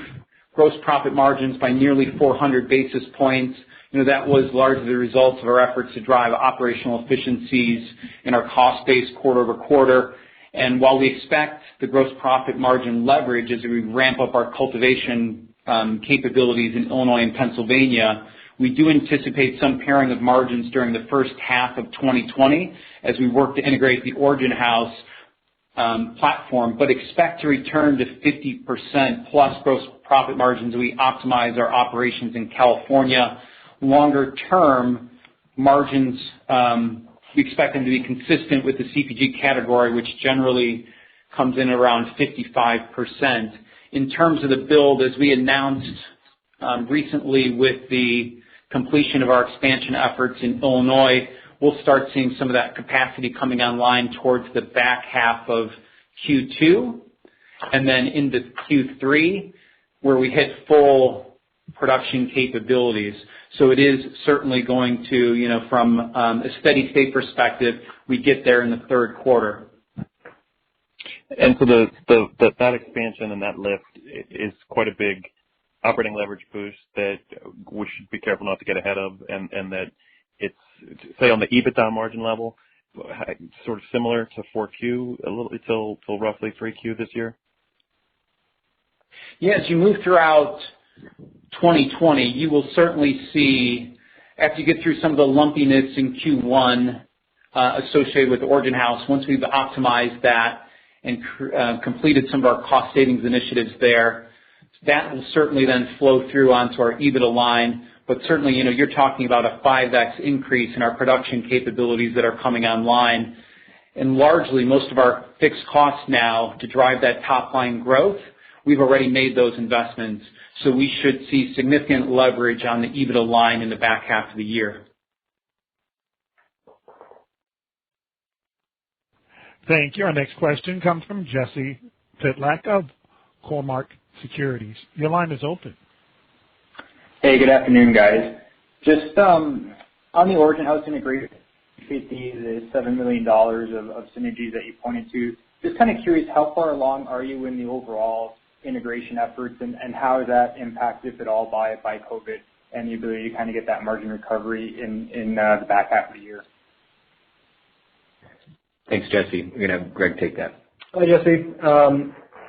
gross profit margins by nearly 400 basis points. That was largely the result of our efforts to drive operational efficiencies in our cost base quarter over quarter. And while we expect the gross profit margin leverage as we ramp up our cultivation capabilities in Illinois and Pennsylvania, we do anticipate some paring of margins during the first half of 2020 as we work to integrate the Origin House platform, but expect to return to 50% plus gross profit margins as we optimize our operations in California. Longer term margins, we expect them to be consistent with the CPG category, which generally comes in around 55%. In terms of the build, as we announced recently with the completion of our expansion efforts in Illinois, we'll start seeing some of that capacity coming online towards the back half of Q2 and then into Q3 where we hit full production capabilities. So it is certainly going to, from a steady state perspective, we get there in the third quarter. And so that expansion and that lift is quite a big operating leverage boost that we should be careful not to get ahead of, and that it's, say, on the EBITDA margin level, sort of similar to 4Q, a little till roughly 3Q this year? Yeah, as you move throughout 2020, you will certainly see, after you get through some of the lumpiness in Q1 associated with the Origin House, once we've optimized that and completed some of our cost savings initiatives there, that will certainly then flow through onto our EBITDA line. But certainly, you're talking about a 5x increase in our production capabilities that are coming online. And largely, most of our fixed costs now to drive that top line growth, we've already made those investments. So we should see significant leverage on the EBITDA line in the back half of the year. Thank you. Our next question comes from Jesse Pytlak of Cormark Securities. Your line is open. Hey, good afternoon, guys. Just on the Origin House integration, the $7 million of synergies that you pointed to, just kind of curious, how far along are you in the overall integration efforts, and how is that impacted, if at all, by COVID and the ability to kind of get that margin recovery in the back half of the year? Thanks, Jesse. We're going to have Greg take that. Hi, Jesse.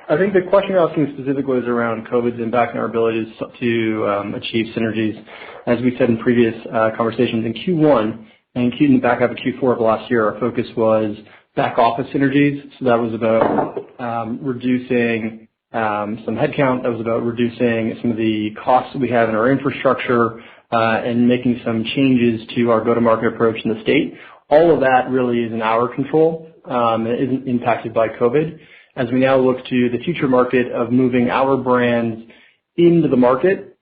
I think the question you're asking specifically is around COVID's impact on our abilities to achieve synergies. As we said in previous conversations, in Q1 and in the back half of Q4 of last year, our focus was back office synergies. So that was about reducing some headcount. That was about reducing some of the costs that we have in our infrastructure and making some changes to our go-to-market approach in the state. All of that really is in our control. It isn't impacted by COVID. As we now look to the future market of moving our brands into the market,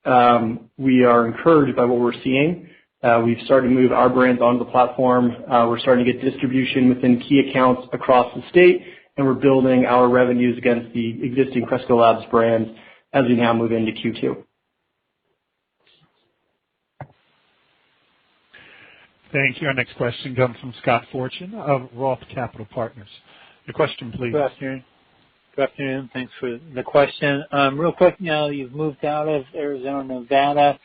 we are encouraged by what we're seeing. We've started to move our brands onto the platform. We're starting to get distribution within key accounts across the state, and we're building our revenues against the existing Cresco Labs brands as we now move into Q2. Thank you. Our next question comes from Scott Fortune of Roth Capital Partners. Your question, please. Good afternoon. Good afternoon. Thanks for the question. Real quick, now you've moved out of Arizona, Nevada.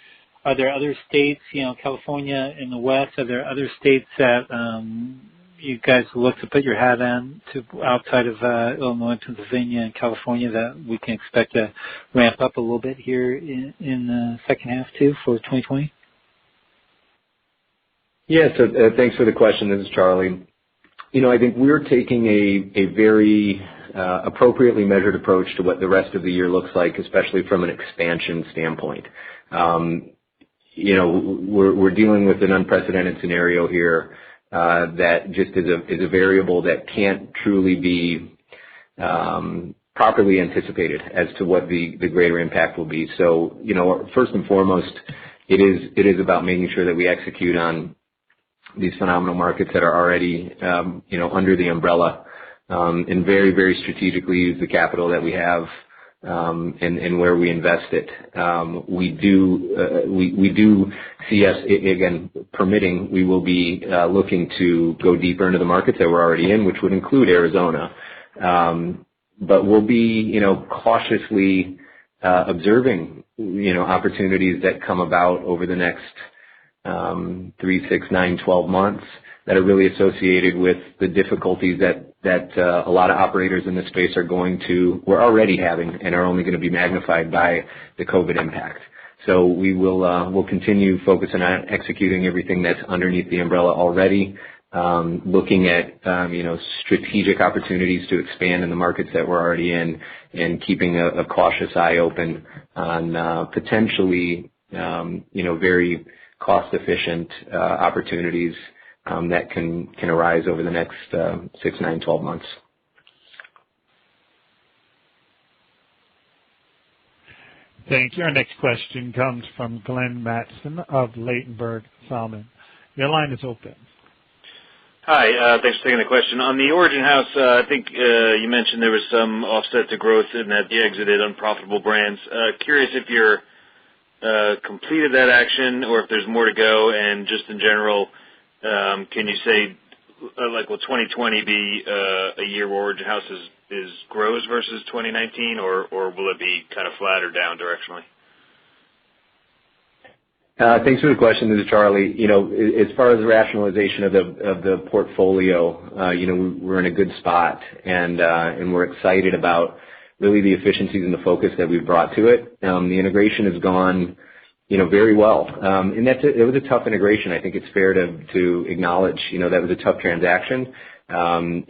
Are there other states, California in the West, are there other states that you guys look to put your hat on to outside of Illinois, Pennsylvania, and California that we can expect to ramp up a little bit here in the second half too for 2020? Yeah, so thanks for the question. This is Charlie. I think we're taking a very appropriately measured approach to what the rest of the year looks like, especially from an expansion standpoint. We're dealing with an unprecedented scenario here that just is a variable that can't truly be properly anticipated as to what the greater impact will be. So, first and foremost, it is about making sure that we execute on these phenomenal markets that are already, under the umbrella, and very, very strategically use the capital that we have, and where we invest it. We do see us, again, permitting, we will be looking to go deeper into the markets that we're already in, which would include Arizona. But we'll be, cautiously observing, opportunities that come about over the next 3, 6, 9, 12 months that are really associated with the difficulties that a lot of operators in this space we're already having and are only going to be magnified by the COVID impact. So we'll continue focusing on executing everything that's underneath the umbrella already, looking at strategic opportunities to expand in the markets that we're already in, and keeping a cautious eye open on potentially very cost-efficient opportunities that can arise over the next 6, 9, 12 months. Thank you. Our next question comes from Glenn Mattson of Ladenburg Thalmann. Your line is open. Hi, thanks for taking the question. On the Origin House, I think you mentioned there was some offset to growth in that you exited unprofitable brands. Curious if you're completed that action or if there's more to go, and just in general, can you say, will 2020 be a year where Origin House is grows versus 2019, or will it be kind of flat or down directionally? Thanks for the question. This is Charlie. As far as the rationalization of the portfolio, we're in a good spot, and we're excited about really the efficiencies and the focus that we've brought to it. The integration has gone, very well. And it was a tough integration. I think it's fair to acknowledge, that was a tough transaction. Going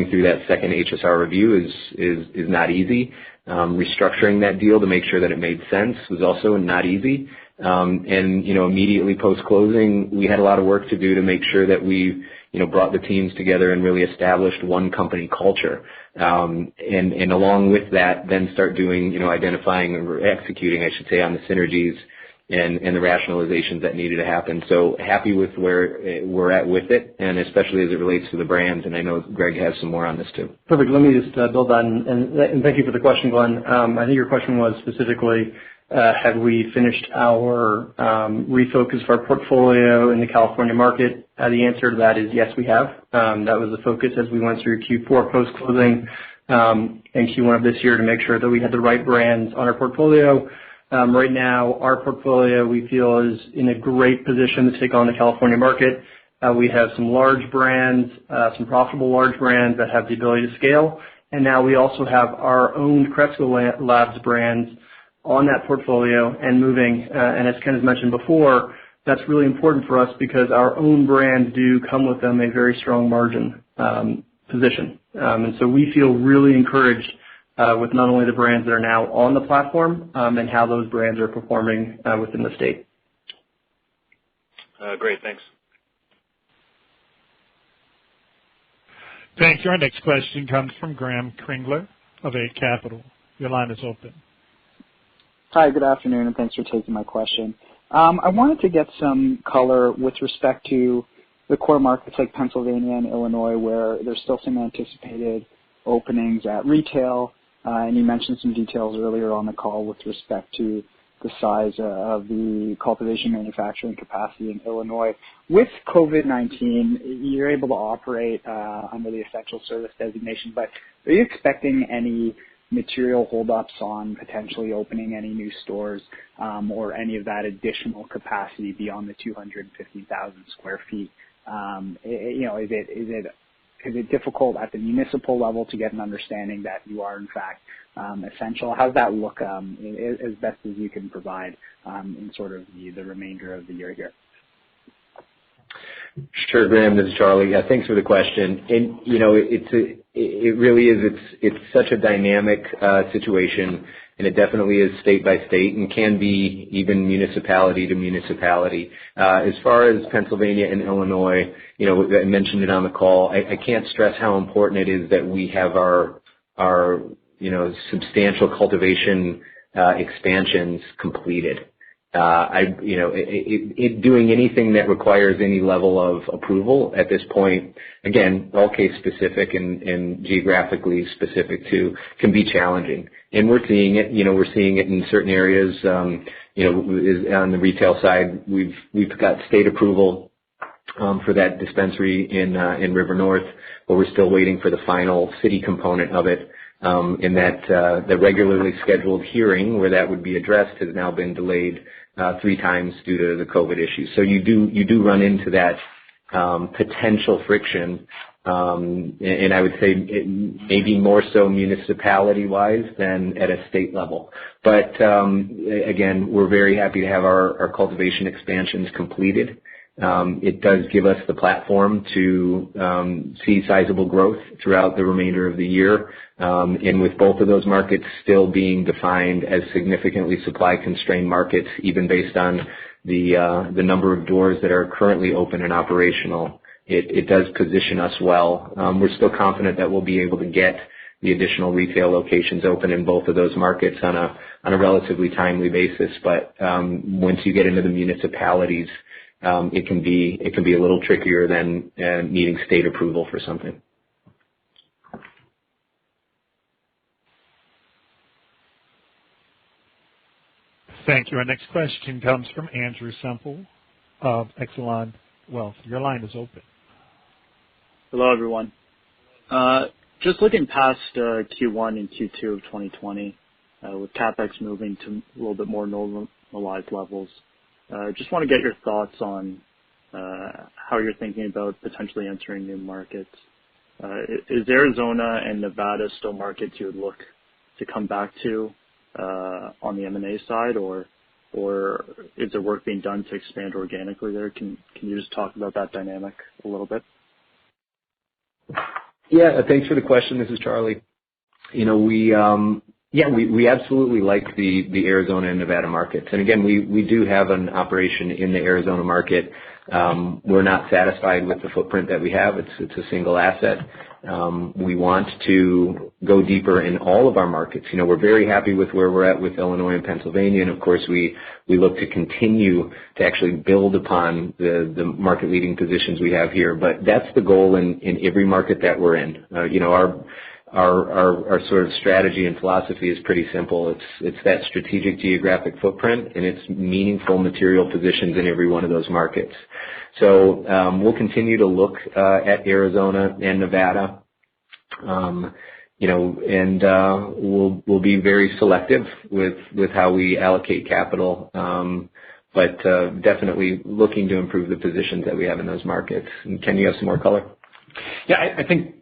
through that second HSR review is not easy. Restructuring that deal to make sure that it made sense was also not easy. And immediately post-closing, we had a lot of work to do to make sure that we, brought the teams together and really established one company culture. And along with that, then start doing, identifying or executing, I should say, on the synergies and the rationalizations that needed to happen. So happy with where we're at with it, and especially as it relates to the brands. And I know Greg has some more on this too. Perfect. Let me just build on, and thank you for the question, Glenn. I think your question was specifically, have we finished our refocus of our portfolio in the California market? The answer to that is yes, we have. That was the focus as we went through Q4 post-closing and Q1 of this year to make sure that we had the right brands on our portfolio. Right now, our portfolio, we feel, is in a great position to take on the California market. We have some large brands, some profitable large brands that have the ability to scale. And now we also have our own Cresco Labs brands on that portfolio and moving. And as Ken has mentioned before, that's really important for us because our own brands do come with them a very strong margin position. And so we feel really encouraged with not only the brands that are now on the platform and how those brands are performing within the state. Great, thanks. Thank you. Our next question comes from Graham Kringler of 8 Capital. Your line is open. Hi, good afternoon, and thanks for taking my question. I wanted to get some color with respect to the core markets like Pennsylvania and Illinois, where there's still some anticipated openings at retail. And you mentioned some details earlier on the call with respect to the size of the cultivation manufacturing capacity in Illinois. With COVID-19, you're able to operate under the essential service designation, but are you expecting any material holdups on potentially opening any new stores or any of that additional capacity beyond the 250,000 square feet? Is it difficult at the municipal level to get an understanding that you are in fact essential? How does that look as best as you can provide in sort of the remainder of the year here? Sure, Graham. This is Charlie. Yeah, thanks for the question. And it really is. It's such a dynamic situation, and it definitely is state by state, and can be even municipality to municipality. As far as Pennsylvania and Illinois, I mentioned it on the call. I can't stress how important it is that we have our substantial cultivation expansions completed. Doing anything that requires any level of approval at this point, again, all case specific and geographically specific too, can be challenging. And we're seeing it. We're seeing it in certain areas. On the retail side, we've got state approval for that dispensary in River North, but we're still waiting for the final city component of it. In that the regularly scheduled hearing where that would be addressed has now been delayed 3 times due to the COVID issue. So you do run into that potential friction, and I would say maybe more so municipality-wise than at a state level. But again, we're very happy to have our cultivation expansions completed. It does give us the platform to see sizable growth throughout the remainder of the year, and with both of those markets still being defined as significantly supply-constrained markets, even based on the number of doors that are currently open and operational, it does position us well. We're still confident that we'll be able to get the additional retail locations open in both of those markets on a relatively timely basis. But once you get into the municipalities, it can be a little trickier than needing state approval for something. Thank you. Our next question comes from Andrew Semple of Exelon Wealth. Your line is open. Hello, everyone. Just looking past Q1 and Q2 of 2020, with CapEx moving to a little bit more normalized levels, just want to get your thoughts on how you're thinking about potentially entering new markets. Is Arizona and Nevada still markets you would look to come back to on the M&A side, or is there work being done to expand organically there? Can you just talk about that dynamic a little bit? Yeah, thanks for the question. This is Charlie. We absolutely like the Arizona and Nevada markets. And again, we do have an operation in the Arizona market. We're not satisfied with the footprint that we have. It's a single asset. We want to go deeper in all of our markets. We're very happy with where we're at with Illinois and Pennsylvania, and of course we look to continue to actually build upon the market-leading positions we have here. But that's the goal in every market that we're in. Our sort of strategy and philosophy is pretty simple. It's that strategic geographic footprint, and it's meaningful material positions in every one of those markets. So we'll continue to look at Arizona and Nevada, and we'll be very selective with how we allocate capital, but definitely looking to improve the positions that we have in those markets. And Ken, you have some more color? Yeah, I think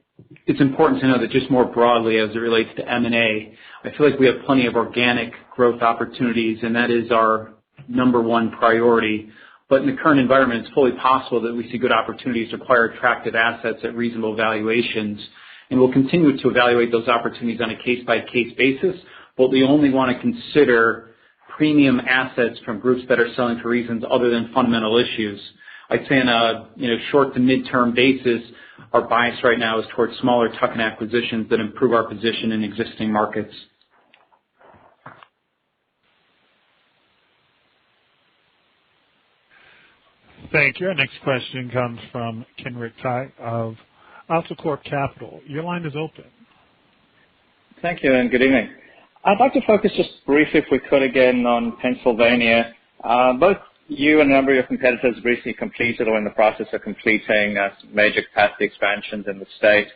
it's important to know that just more broadly as it relates to M&A, I feel like we have plenty of organic growth opportunities, and that is our number one priority. But in the current environment, it's fully possible that we see good opportunities to acquire attractive assets at reasonable valuations, and we'll continue to evaluate those opportunities on a case-by-case basis, but we only want to consider premium assets from groups that are selling for reasons other than fundamental issues. I'd say on a short to mid-term basis, our bias right now is towards smaller tuck-in acquisitions that improve our position in existing markets. Thank you. Our next question comes from Kenrick Tai of Altacorp Capital. Your line is open. Thank you, and good evening. I'd like to focus just briefly, if we could, again on Pennsylvania. Both you and a number of your competitors recently completed or in the process of completing major capacity expansions in the state.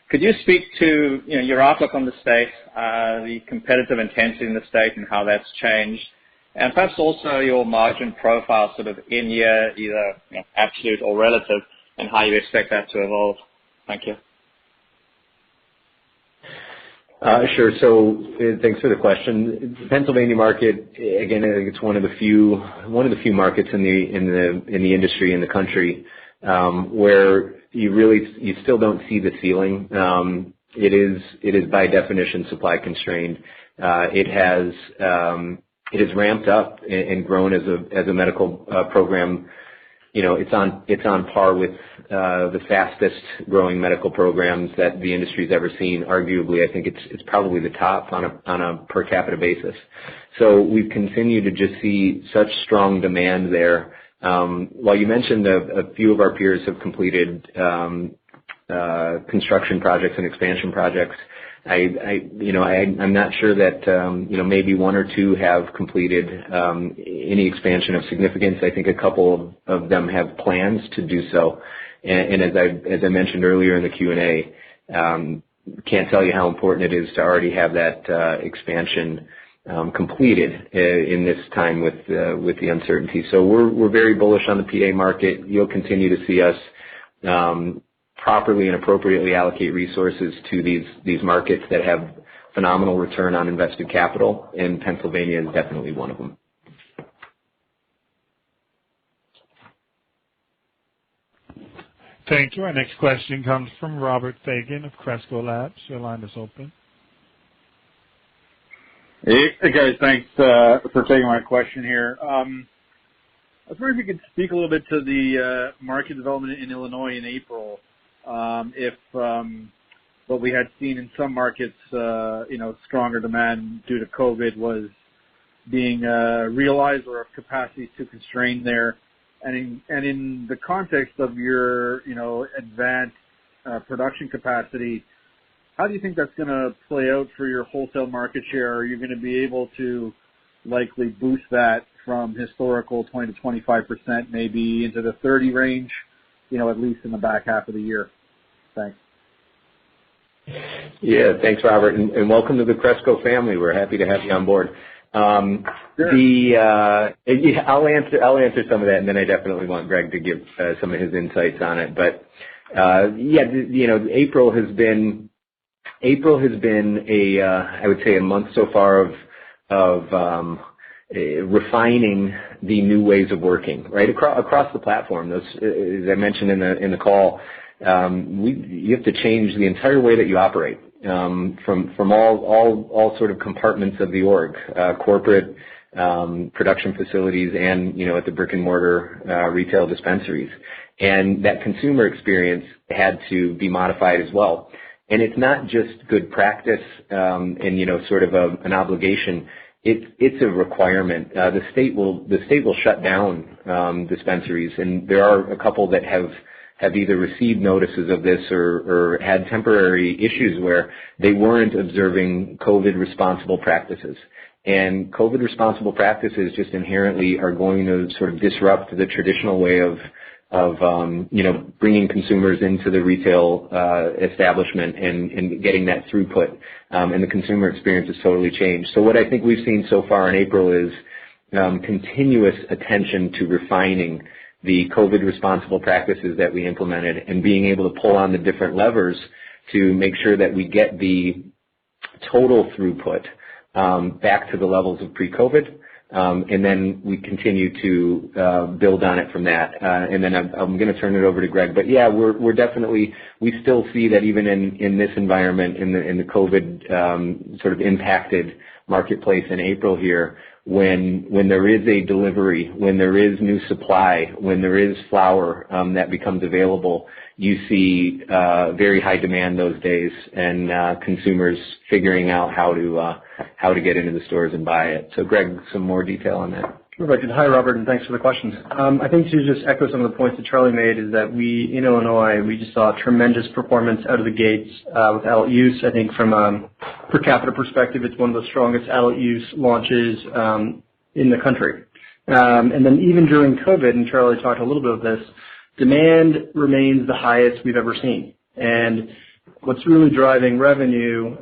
Could you speak to your outlook on the state, the competitive intensity in the state and how that's changed, and perhaps also your margin profile sort of in year, either absolute or relative, and how you expect that to evolve? Thank you. Sure. So thanks for the question. The Pennsylvania market, again, I think it's one of the few markets in the industry in the country where you still don't see the ceiling. It is by definition supply constrained. It has ramped up and grown as a medical program. It's on par with the fastest growing medical programs that the industry's ever seen. Arguably, I think it's probably the top on a per capita basis. So we've continued to just see such strong demand there. While you mentioned a few of our peers have completed construction projects and expansion projects, I'm not sure that maybe one or two have completed any expansion of significance. I think a couple of them have plans to do so. And as I mentioned earlier in the Q&A, can't tell you how important it is to already have that expansion completed in this time with the uncertainty. So we're very bullish on the PA market. You'll continue to see us properly and appropriately allocate resources to these markets that have phenomenal return on invested capital, and Pennsylvania is definitely one of them. Thank you. Our next question comes from Robert Fagan of Cresco Labs. Your line is open. Hey guys, thanks for taking my question here. I was wondering if you could speak a little bit to the market development in Illinois in April. If what we had seen in some markets, stronger demand due to COVID was being realized, or if capacity is too constrained there, and in the context of your advanced production capacity, how do you think that's going to play out for your wholesale market share? Are you going to be able to likely boost that from historical 20 to 25%, maybe into the 30 range? At least in the back half of the year. Thanks. Yeah, thanks, Robert, and welcome to the Cresco family. We're happy to have you on board. Sure. I'll answer some of that, and then I definitely want Greg to give some of his insights on it. But April has been I would say a month so far of refining the new ways of working, right, across the platform. As I mentioned in the call, you have to change the entire way that you operate, from all sort of compartments of the org, corporate, production facilities, and at the brick and mortar retail dispensaries. And that consumer experience had to be modified as well. And it's not just good practice and sort of an obligation. It's a requirement. The state will shut down dispensaries, and there are a couple that have either received notices of this or had temporary issues where they weren't observing COVID responsible practices. And COVID responsible practices just inherently are going to sort of disrupt the traditional way of bringing consumers into the retail establishment and getting that throughput. And the consumer experience has totally changed. So what I think we've seen so far in April is continuous attention to refining the COVID responsible practices that we implemented and being able to pull on the different levers to make sure that we get the total throughput back to the levels of pre-COVID. And then we continue to build on it from that. And then I'm going to turn it over to Greg. But yeah, we're definitely, we still see that even in this environment, in the COVID sort of impacted marketplace in April here, when there is a delivery, when there is new supply, when there is flour that becomes available, you see very high demand those days, and consumers figuring out how to get into the stores and buy it. So, Greg, some more detail on that. Perfect. Hi, Robert, and thanks for the question. I think to just echo some of the points that Charlie made is that we, in Illinois, we just saw tremendous performance out of the gates with adult use. I think from a per capita perspective, it's one of the strongest adult use launches in the country. And then even during COVID, and Charlie talked a little bit of this, demand remains the highest we've ever seen. And what's really driving revenue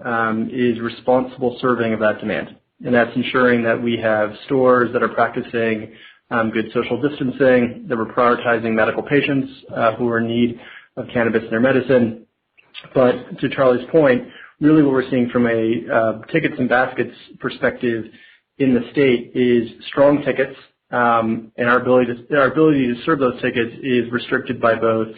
is responsible serving of that demand. And that's ensuring that we have stores that are practicing good social distancing, that we're prioritizing medical patients who are in need of cannabis in their medicine. But to Charlie's point, really what we're seeing from a tickets and baskets perspective in the state is strong tickets, and our ability to serve those tickets is restricted by both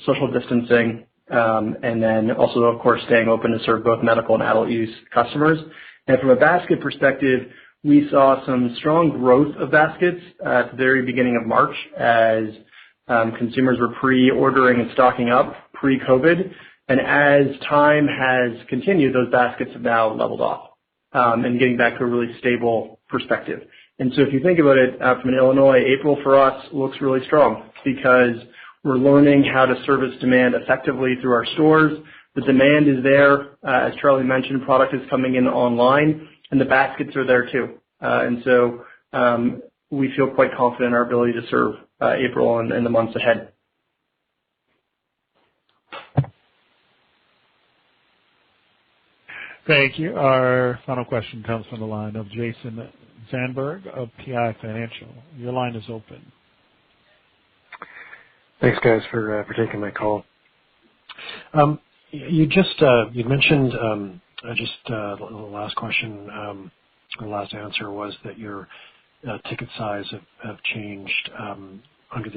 social distancing and then also, of course, staying open to serve both medical and adult use customers. And from a basket perspective, we saw some strong growth of baskets at the very beginning of March as consumers were pre-ordering and stocking up pre-COVID. And as time has continued, those baskets have now leveled off and getting back to a really stable perspective. And so if you think about it from an Illinois, April for us looks really strong because we're learning how to service demand effectively through our stores. The demand is there. As Charlie mentioned, product is coming in online, and the baskets are there too. And so we feel quite confident in our ability to serve April and the months ahead. Thank you. Our final question comes from the line of Jason Zandberg of PI Financial. Your line is open. Thanks, guys, for taking my call. You mentioned just the last question, the last answer was that your ticket size have changed under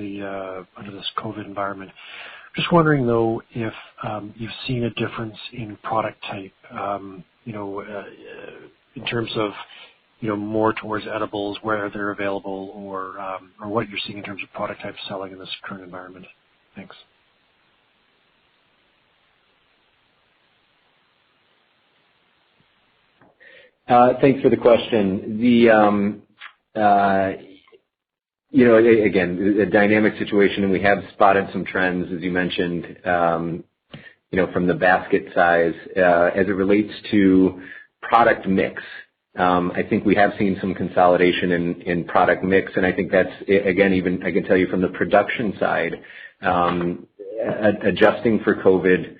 this COVID environment. Just wondering though if you've seen a difference in product type, in terms of more towards edibles where they're available, or what you're seeing in terms of product type selling in this current environment. Thanks. Thanks for the question. Again, a dynamic situation, and we have spotted some trends, as you mentioned, from the basket size as it relates to product mix. I think we have seen some consolidation in product mix, and I think that's, again, even I can tell you from the production side, adjusting for COVID,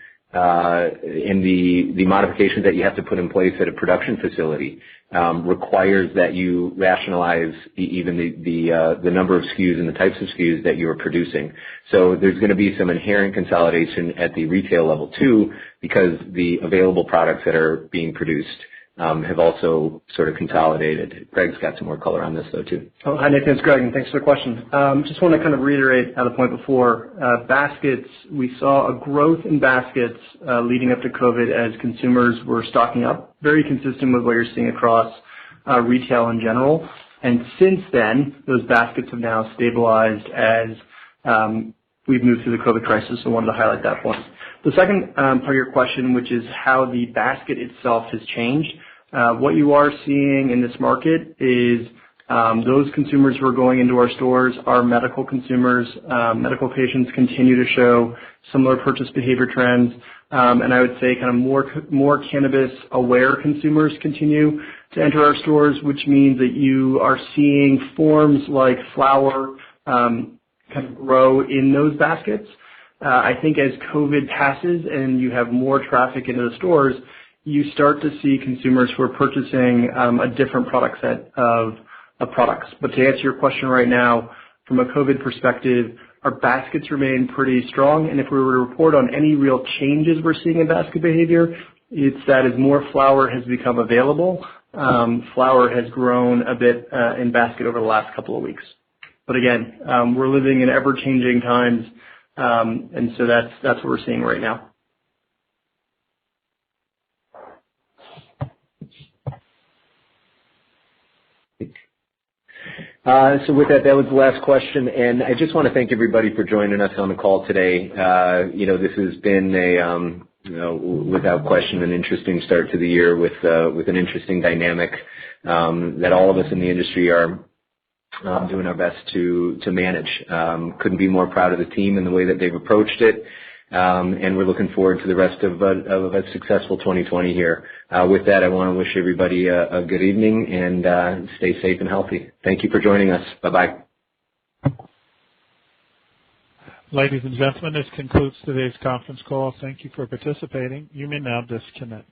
in the modifications that you have to put in place at a production facility requires that you rationalize even the number of SKUs and the types of SKUs that you are producing. So there's going to be some inherent consolidation at the retail level too, because the available products that are being produced have also sort of consolidated. Greg's got some more color on this though too. Oh, hi Nathan, it's Greg, and thanks for the question. Just want to kind of reiterate the point before. Baskets, we saw a growth in baskets leading up to COVID as consumers were stocking up, very consistent with what you're seeing across retail in general. And since then, those baskets have now stabilized as we've moved through the COVID crisis, so I wanted to highlight that point. The second part of your question, which is how the basket itself has changed, what you are seeing in this market is those consumers who are going into our stores are medical consumers. Medical patients continue to show similar purchase behavior trends, and I would say kind of more cannabis-aware consumers continue to enter our stores, which means that you are seeing forms like flower kind of grow in those baskets. I think as COVID passes and you have more traffic into the stores, you start to see consumers who are purchasing a different product set of products. But to answer your question right now, from a COVID perspective, our baskets remain pretty strong, and if we were to report on any real changes we're seeing in basket behavior, it's that as more flower has become available, flower has grown a bit in basket over the last couple of weeks. But again, we're living in ever-changing times, and so that's what we're seeing right now. So with that was the last question, and I just want to thank everybody for joining us on the call today. This has been without question, an interesting start to the year with an interesting dynamic that all of us in the industry are doing our best to manage. Couldn't be more proud of the team and the way that they've approached it. And we're looking forward to the rest of a successful 2020 here. With that, I want to wish everybody a good evening and stay safe and healthy. Thank you for joining us. Bye-bye. Ladies and gentlemen, this concludes today's conference call. Thank you for participating. You may now disconnect.